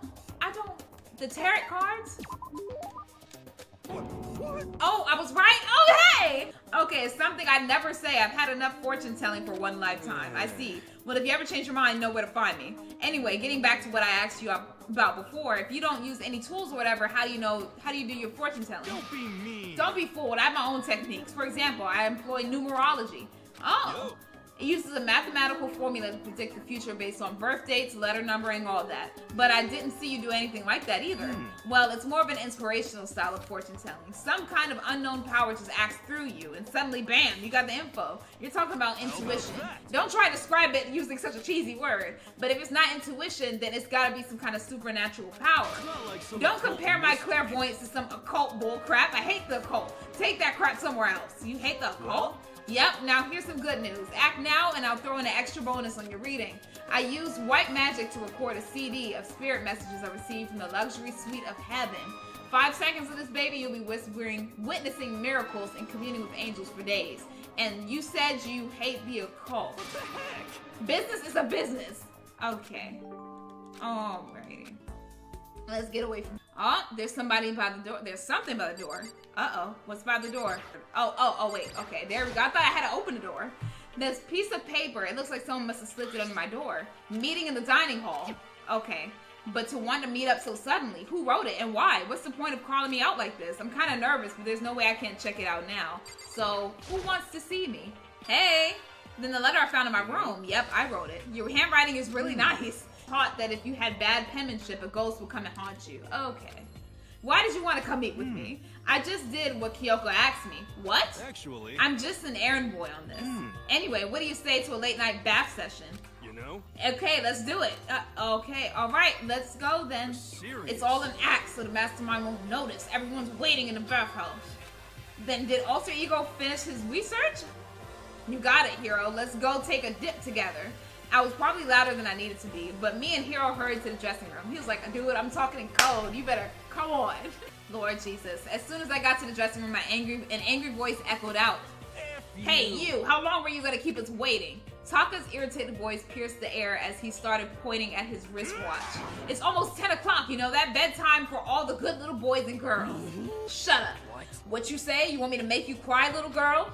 [SPEAKER 1] The tarot cards? Oh, I was right? Oh, hey! Okay, it's something I never say. I've had enough fortune telling for one lifetime. I see. Well, if you ever change your mind, you know where to find me. Anyway, getting back to what I asked you about before, if you don't use any tools or whatever, how do you do your fortune telling?
[SPEAKER 3] Don't be mean.
[SPEAKER 1] Don't be fooled. I have my own techniques. For example, I employ numerology. Oh. It uses a mathematical formula to predict the future based on birth dates, letter numbering, all that. But I didn't see you do anything like that either. Well, it's more of an inspirational style of fortune telling. Some kind of unknown power just acts through you, and suddenly, bam, you got the info. You're talking about intuition. Don't try to describe it using such a cheesy word. But if it's not intuition, then it's got to be some kind of supernatural power. Don't compare my clairvoyance to some occult bull crap. I hate the occult. Take that crap somewhere else. You hate the occult? Yep, now here's some good news. Act now and I'll throw in an extra bonus on your reading. I used white magic to record a CD of spirit messages I received from the luxury suite of heaven. 5 seconds of this baby, you'll be witnessing miracles and communing with angels for days. And you said you hate the occult.
[SPEAKER 3] What the heck?
[SPEAKER 1] Business is a business. Okay. Alrighty. Let's get away from... Oh, there's somebody by the door. There's something by the door. Uh-oh. What's by the door? Oh, wait. Okay, there we go. I thought I had to open the door. This piece of paper. It looks like someone must have slipped it under my door. Meeting in the dining hall. Okay. But to want to meet up so suddenly. Who wrote it and why? What's the point of calling me out like this? I'm kind of nervous, but there's no way I can't check it out now. So, who wants to see me? Hey! Then the letter I found in my room. Yep, I wrote it. Your handwriting is really nice. Taught that if you had bad penmanship, a ghost would come and haunt you. Okay. Why did you want to come meet with me? I just did what Kyoko asked me. What?
[SPEAKER 3] Actually,
[SPEAKER 1] I'm just an errand boy on this. Anyway, what do you say to a late night bath session?
[SPEAKER 3] You You know?
[SPEAKER 1] Okay, let's do it. Okay, alright, let's go then. It's all an act, so the mastermind won't notice. Everyone's waiting in the bathhouse. Then did Alter Ego finish his research? You got it, Hero. Let's go take a dip together. I was probably louder than I needed to be, but me and Hero hurried to the dressing room. He was like, dude, I'm talking in code. You better come on. Lord Jesus. As soon as I got to the dressing room, an angry voice echoed out. Hey, you, how long were you going to keep us waiting? Taka's irritated voice pierced the air as he started pointing at his wristwatch. It's almost 10 o'clock, you know, that bedtime for all the good little boys and girls. Shut up. What you say? You want me to make you cry, little girl?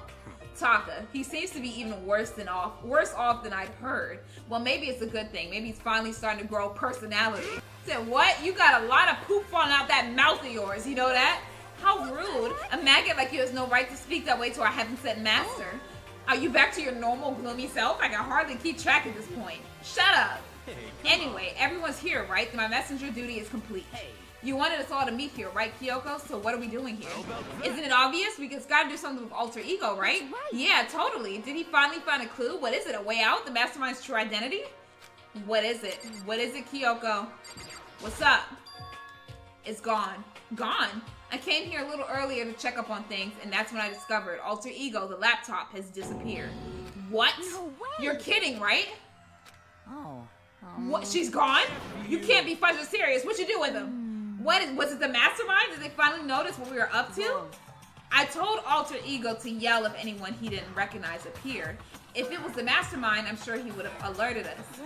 [SPEAKER 1] Taka, he seems to be even worse off than I'd heard. Well, maybe it's a good thing. Maybe he's finally starting to grow personality. Said, what? You got a lot of poop falling out that mouth of yours, you know that? How rude. A maggot like you has no right to speak that way to our heaven-sent master. Are you back to your normal gloomy self? I can hardly keep track at this point. Shut up. Anyway, everyone's here, right? My messenger duty is complete. You wanted us all to meet here, right, Kyoko? So what are we doing here? Isn't it obvious? We just gotta do something with Alter Ego, right? Yeah, totally. Did he finally find a clue? What is it? A way out? The mastermind's true identity? What is it? What is it, Kyoko? What's up? It's gone. Gone? I came here a little earlier to check up on things, and that's when I discovered Alter Ego, the laptop, has disappeared. What?
[SPEAKER 2] No way.
[SPEAKER 1] You're kidding, right?
[SPEAKER 5] Oh.
[SPEAKER 1] What? She's gone? You can't be fucking serious. What you do with him? Was it the mastermind? Did they finally notice what we were up to? I told Alter Ego to yell if anyone he didn't recognize appeared. If it was the mastermind, I'm sure he would have alerted us.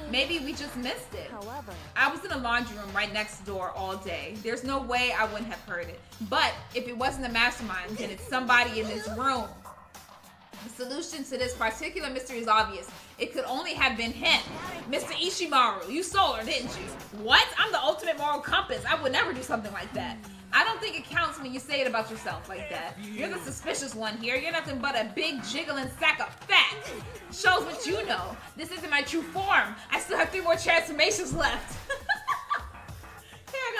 [SPEAKER 1] Maybe we just missed it.
[SPEAKER 5] However,
[SPEAKER 1] I was in a laundry room right next door all day. There's no way I wouldn't have heard it. But if it wasn't the mastermind, then it's somebody in this room. The solution to this particular mystery is obvious. It could only have been him. Mr. Ishimaru, you stole her, didn't you? What? I'm the ultimate moral compass. I would never do something like that. I don't think it counts when you say it about yourself like that. You're the suspicious one here. You're nothing but a big jiggling sack of fat. Shows what you know. This isn't my true form. I still have 3 more transformations left.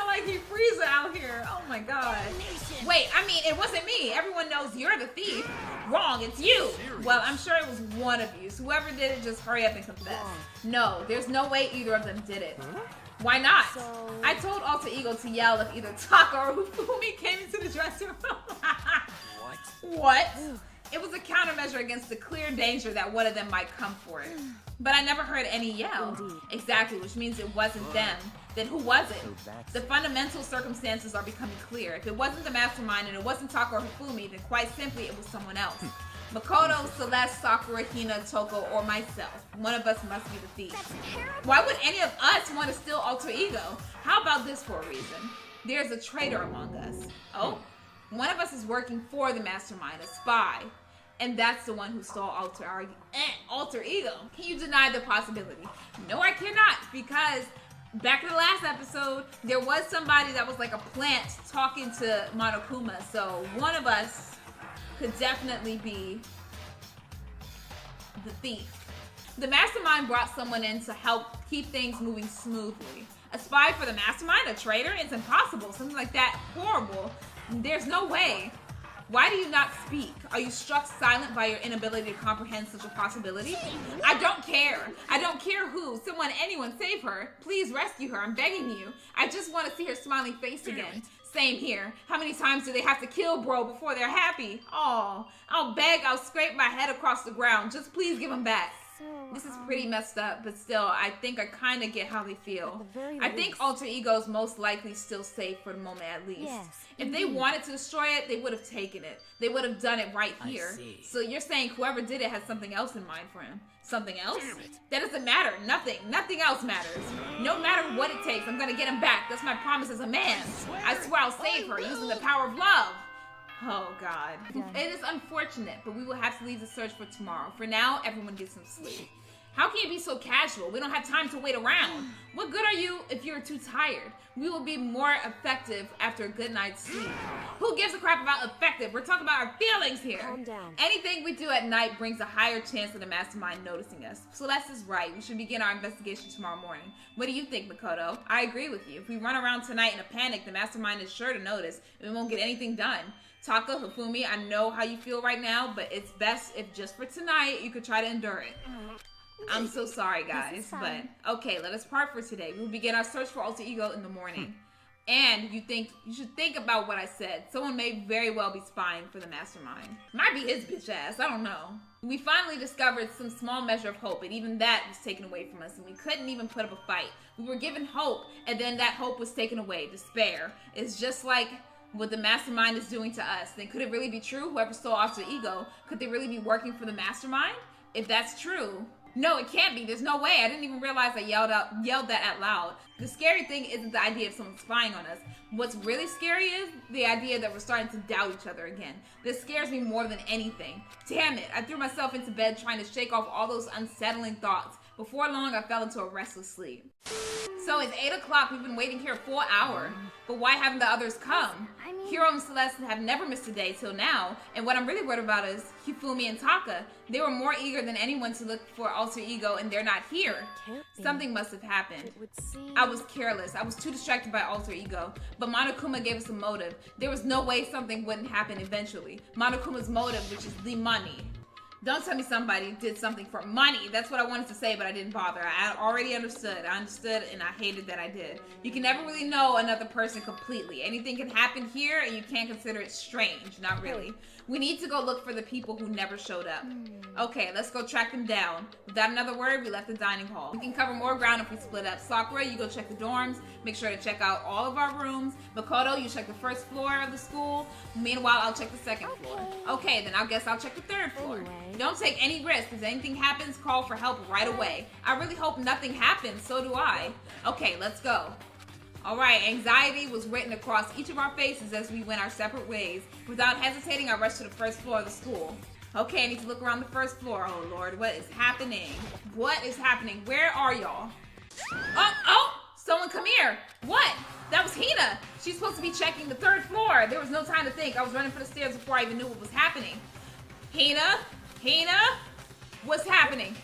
[SPEAKER 1] Like he Frieza out here. Oh my god. Wait, I mean, it wasn't me. Everyone knows you're the thief. Wrong, it's you. Well, I'm sure it was one of you. So whoever did it, just hurry up and confess. No, there's no way either of them did it. Why not? I told Alter Ego to yell if either Taka or Hifumi came into the dressing room. What? It was a countermeasure against the clear danger that one of them might come for it. But I never heard any yell.
[SPEAKER 5] Indeed.
[SPEAKER 1] Exactly, which means it wasn't them. Then who was it? The fundamental circumstances are becoming clear. If it wasn't the mastermind and it wasn't Taka or Hifumi, then quite simply it was someone else. Makoto, Celeste, Sakura, Hina, Toko, or myself. One of us must be the thief.
[SPEAKER 2] That's terrible.
[SPEAKER 1] Why would any of us want to steal Alter Ego? How about this for a reason? There's a traitor among us. Oh? One of us is working for the mastermind, a spy. And that's the one who stole Alter Ego. Can you deny the possibility? No, I cannot, because back in the last episode, there was somebody that was like a plant talking to Monokuma. So one of us could definitely be the thief. The mastermind brought someone in to help keep things moving smoothly. A spy for the mastermind? A traitor? It's impossible. Something like that horrible. There's no way. Why do you not speak? Are you struck silent by your inability to comprehend such a possibility? I don't care. I don't care who. Someone, anyone, save her. Please rescue her. I'm begging you. I just want to see her smiling face again. Same here. How many times do they have to kill bro before they're happy? Oh, I'll beg, I'll scrape my head across the ground. Just please give him back. This is pretty messed up, but still, I think I kind of get how they feel. I think Alter Ego's most likely still safe for the moment at least.
[SPEAKER 5] Yes,
[SPEAKER 1] if they wanted to destroy it, they would have taken it. They would have done it right here. So you're saying whoever did it had something else in mind for him. Something else? That doesn't matter. Nothing. Nothing else matters. No matter what it takes, I'm gonna get him back. That's my promise as a man. I swear I'll save her using the power of love. Oh, God. It is unfortunate, but we will have to leave the search for tomorrow. For now, everyone get some sleep. How can you be so casual? We don't have time to wait around. What good are you if you're too tired? We will be more effective after a good night's sleep. Who gives a crap about effective? We're talking about our feelings here.
[SPEAKER 5] Calm down.
[SPEAKER 1] Anything we do at night brings a higher chance of the mastermind noticing us. Celeste is right. We should begin our investigation tomorrow morning. What do you think, Makoto? I agree with you. If we run around tonight in a panic, the mastermind is sure to notice, and we won't get anything done. Taka, Hifumi, I know how you feel right now, but it's best if just for tonight, you could try to endure it. I'm so sorry, guys, but okay, let us part for today. We'll begin our search for alter ego in the morning. And you should think about what I said. Someone may very well be spying for the mastermind. Might be his bitch ass, I don't know. We finally discovered some small measure of hope, and even that was taken away from us, and we couldn't even put up a fight. We were given hope, and then that hope was taken away. Despair. It's just like what the mastermind is doing to us. Then could it really be true? Whoever stole alter ego, could they really be working for the mastermind? If that's true, no, it can't be. There's no way. I didn't even realize I yelled that out loud. The scary thing isn't the idea of someone spying on us. What's really scary is the idea that we're starting to doubt each other again. This scares me more than anything. Damn it, I threw myself into bed trying to shake off all those unsettling thoughts. Before long, I fell into a restless sleep. So it's 8 o'clock. We've been waiting here a full hour. But why haven't the others come? Hiro and Celeste have never missed a day till now. And what I'm really worried about is Hifumi and Taka. They were more eager than anyone to look for alter ego, and they're not here. Something must have happened. I was careless. I was too distracted by alter ego. But Monokuma gave us a motive. There was no way something wouldn't happen eventually. Monokuma's motive, which is the money. Don't tell me somebody did something for money. That's what I wanted to say, but I didn't bother. I already understood. I understood, and I hated that I did. You can never really know another person completely. Anything can happen here, and you can't consider it strange. Not really. We need to go look for the people who never showed up. Okay, let's go track them down. Without another word, we left the dining hall. We can cover more ground if we split up. Sakura, you go check the dorms. Make sure to check out all of our rooms. Makoto, you check the first floor of the school. Meanwhile, I'll check the second floor. Okay, then I guess I'll check the third floor. Don't take any risks. If anything happens, call for help right away. I really hope nothing happens. So do I. Okay, let's go. Alright, anxiety was written across each of our faces as we went our separate ways. Without hesitating, I rushed to the first floor of the school. Okay, I need to look around the first floor. Oh Lord, what is happening? What is happening? Where are y'all? Oh, someone come here. What? That was Hina. She's supposed to be checking the third floor. There was no time to think. I was running for the stairs before I even knew what was happening. Hina? What's happening?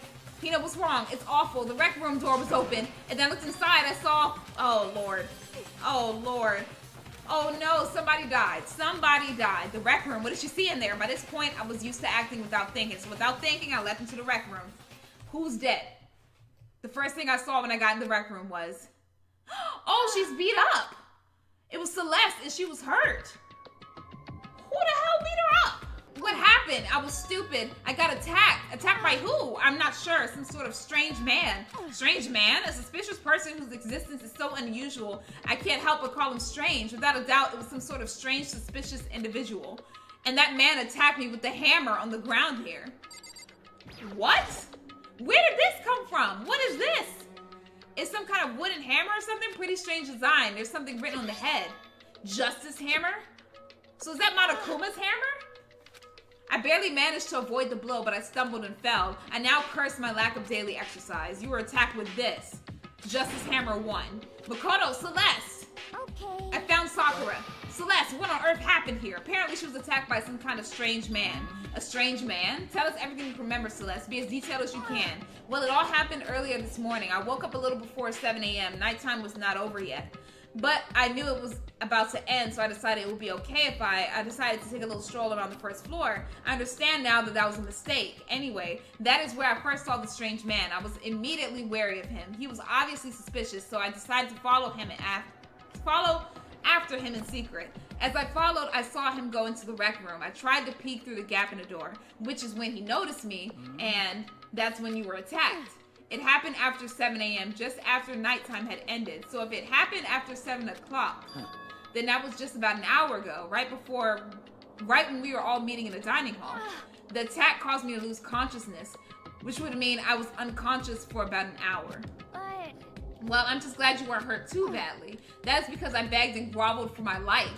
[SPEAKER 1] Hina, what's wrong? It's awful. The rec room door was open, and then I looked inside. I saw... Oh, Lord. Oh, Lord. Oh, no. Somebody died. Somebody died. The rec room. What did she see in there? By this point, I was used to acting without thinking. So without thinking, I left into the rec room. Who's dead? The first thing I saw when I got in the rec room was... Oh, she's beat up. It was Celeste, and she was hurt. Who the hell beat her up? What happened? I was stupid. I got attacked. Attacked by who? I'm not sure. Some sort of strange man. Strange man? A suspicious person whose existence is so unusual. I can't help but call him strange. Without a doubt, it was some sort of strange, suspicious individual. And that man attacked me with the hammer on the ground here. What? Where did this come from? What is this? It's some kind of wooden hammer or something? Pretty strange design. There's something written on the head. Justice hammer? So is that Monokuma's hammer? I barely managed to avoid the blow, but I stumbled and fell. I now curse my lack of daily exercise. You were attacked with this. Justice Hammer 1. Makoto, Celeste!
[SPEAKER 2] Okay.
[SPEAKER 1] I found Sakura. Celeste, what on earth happened here? Apparently she was attacked by some kind of strange man. A strange man? Tell us everything you remember, Celeste. Be as detailed as you can. Well, it all happened earlier this morning. I woke up a little before 7 a.m. Nighttime was not over yet. But I knew it was about to end, so I decided it would be okay if I decided to take a little stroll around the first floor. I understand now that that was a mistake. Anyway, that is where I first saw the strange man. I was immediately wary of him. He was obviously suspicious, so I decided to follow after him in secret. As I followed, I saw him go into the rec room. I tried to peek through the gap in the door, which is when he noticed me, and that's when you were attacked. It happened after 7 a.m., just after nighttime had ended. So if it happened after 7 o'clock, then that was just about an hour ago, right when we were all meeting in the dining hall. The attack caused me to lose consciousness, which would mean I was unconscious for about an hour. Well, I'm just glad you weren't hurt too badly. That's because I begged and groveled for my life.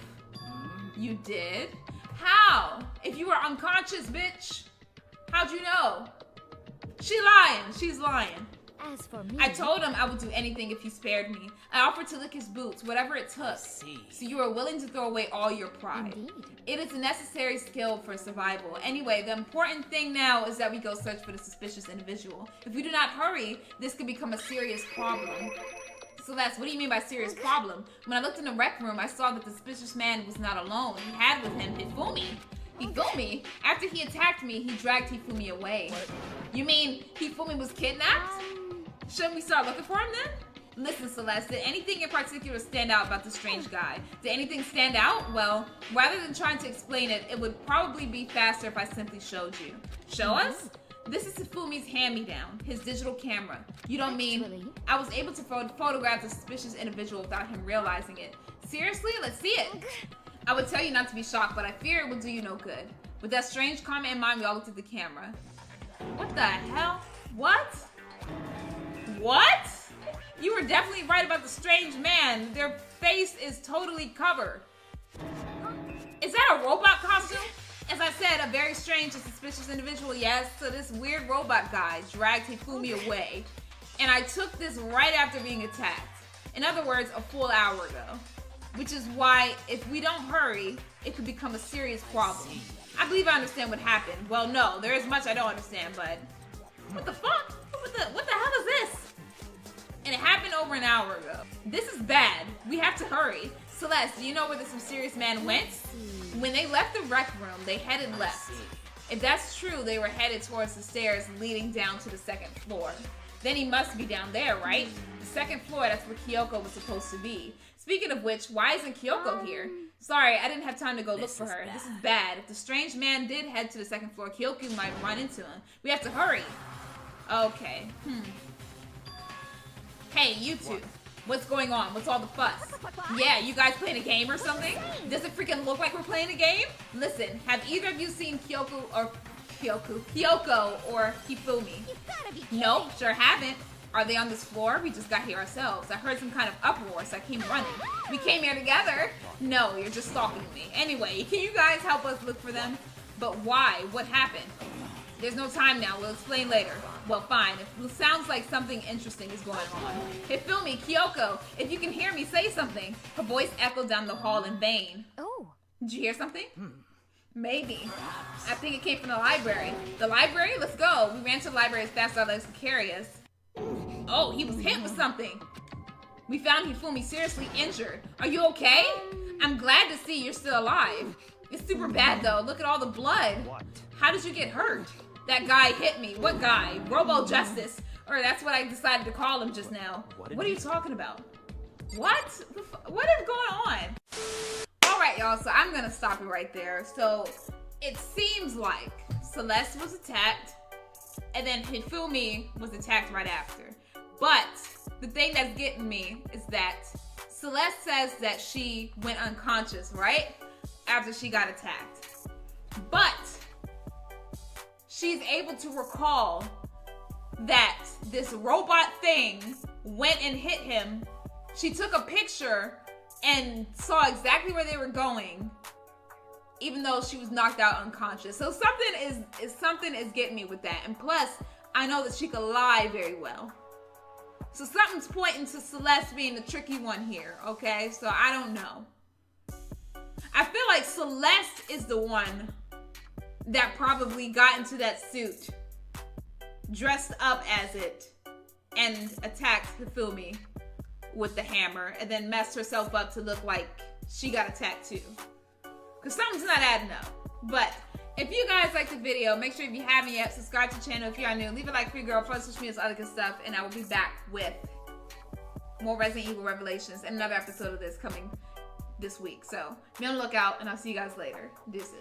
[SPEAKER 1] You did? How? If you were unconscious, bitch. How'd you know? She's lying.
[SPEAKER 2] As for me,
[SPEAKER 1] I told him I would do anything if he spared me. I offered to lick his boots, whatever it took. So you are willing to throw away all your pride.
[SPEAKER 2] Indeed.
[SPEAKER 1] It is a necessary skill for survival. Anyway, the important thing now is that we go search for the suspicious individual. If we do not hurry, this could become a serious problem. Celeste, what do you mean by serious problem? When I looked in the rec room, I saw that the suspicious man was not alone. He had with him Hifumi. Hifumi? After he attacked me, he dragged Hifumi away.
[SPEAKER 3] What?
[SPEAKER 1] You mean Hifumi was kidnapped? Shouldn't we start looking for him then? Listen, Celeste, did anything in particular stand out about the strange guy? Did anything stand out? Well, rather than trying to explain it, it would probably be faster if I simply showed you. Show us? This is Hifumi's hand-me-down, his digital camera. You don't mean I was able to photograph the suspicious individual without him realizing it. Seriously? Let's see it. I would tell you not to be shocked, but I fear it will do you no good. With that strange comment in mind, we all looked at the camera. What the hell? What? What? You were definitely right about the strange man. Their face is totally covered. Is that a robot costume? As I said, a very strange and suspicious individual, yes. So this weird robot guy dragged Hifumi away. And I took this right after being attacked. In other words, a full hour ago. Which is why, if we don't hurry, it could become a serious problem. I believe I understand what happened. Well, no, there is much I don't understand, but... What the fuck? What the hell is this? And it happened over an hour ago. This is bad. We have to hurry. Celeste, do you know where this mysterious man went? When they left the rec room, they headed left. If that's true, they were headed towards the stairs leading down to the second floor. Then he must be down there, right? The second floor, that's where Kyoko was supposed to be. Speaking of which, why isn't Kyoko here? Sorry, I didn't have time to go look for her. This is bad. If the strange man did head to the second floor, Kyoko might run into him. We have to hurry. Okay. Hey, you two. What's going on? What's all the fuss? Yeah, you guys playing a game or something? Does it freaking look like we're playing a game? Listen, have either of you seen Kyoko or Hifumi? Nope, sure haven't. Are they on this floor? We just got here ourselves. I heard some kind of uproar, so I came running. We came here together. No, you're just stalking me. Anyway, can you guys help us look for them? But why? What happened? There's no time now. We'll explain later. Well, fine. It sounds like something interesting is going on. Hifumi, Kyoko, if you can hear me, say something. Her voice echoed down the hall in vain.
[SPEAKER 2] Oh.
[SPEAKER 1] Did you hear something? Maybe. I think it came from the library. The library? Let's go. We ran to the library as fast as our legs could carry us. Oh, he was hit with something. We found Hifumi seriously injured. Are you okay? I'm glad to see you're still alive. It's super bad though. Look at all the blood. How did you get hurt? That guy hit me. What guy? Robo Justice. Or that's what I decided to call him just now. What are you talking about? What? What is going on? Alright, y'all. So I'm going to stop it right there. So it seems like Celeste was attacked. And then Hifumi was attacked right after. But the thing that's getting me is that Celeste says that she went unconscious, right? After she got attacked. But she's able to recall that this robot thing went and hit him. She took a picture and saw exactly where they were going, even though she was knocked out unconscious. So something is getting me with that. And plus, I know that she could lie very well. So something's pointing to Celeste being the tricky one here, okay? So I don't know. I feel like Celeste is the one that probably got into that suit, dressed up as it, and attacked Hifumi with the hammer, and then messed herself up to look like she got attacked too. Because something's not adding up. But if you guys like the video, make sure if you haven't yet, subscribe to the channel if you are new. Leave a like for your girl, follow social media, all other good stuff, and I will be back with more Resident Evil Revelations and another episode of this coming this week. So be on the lookout, and I'll see you guys later. Deuces.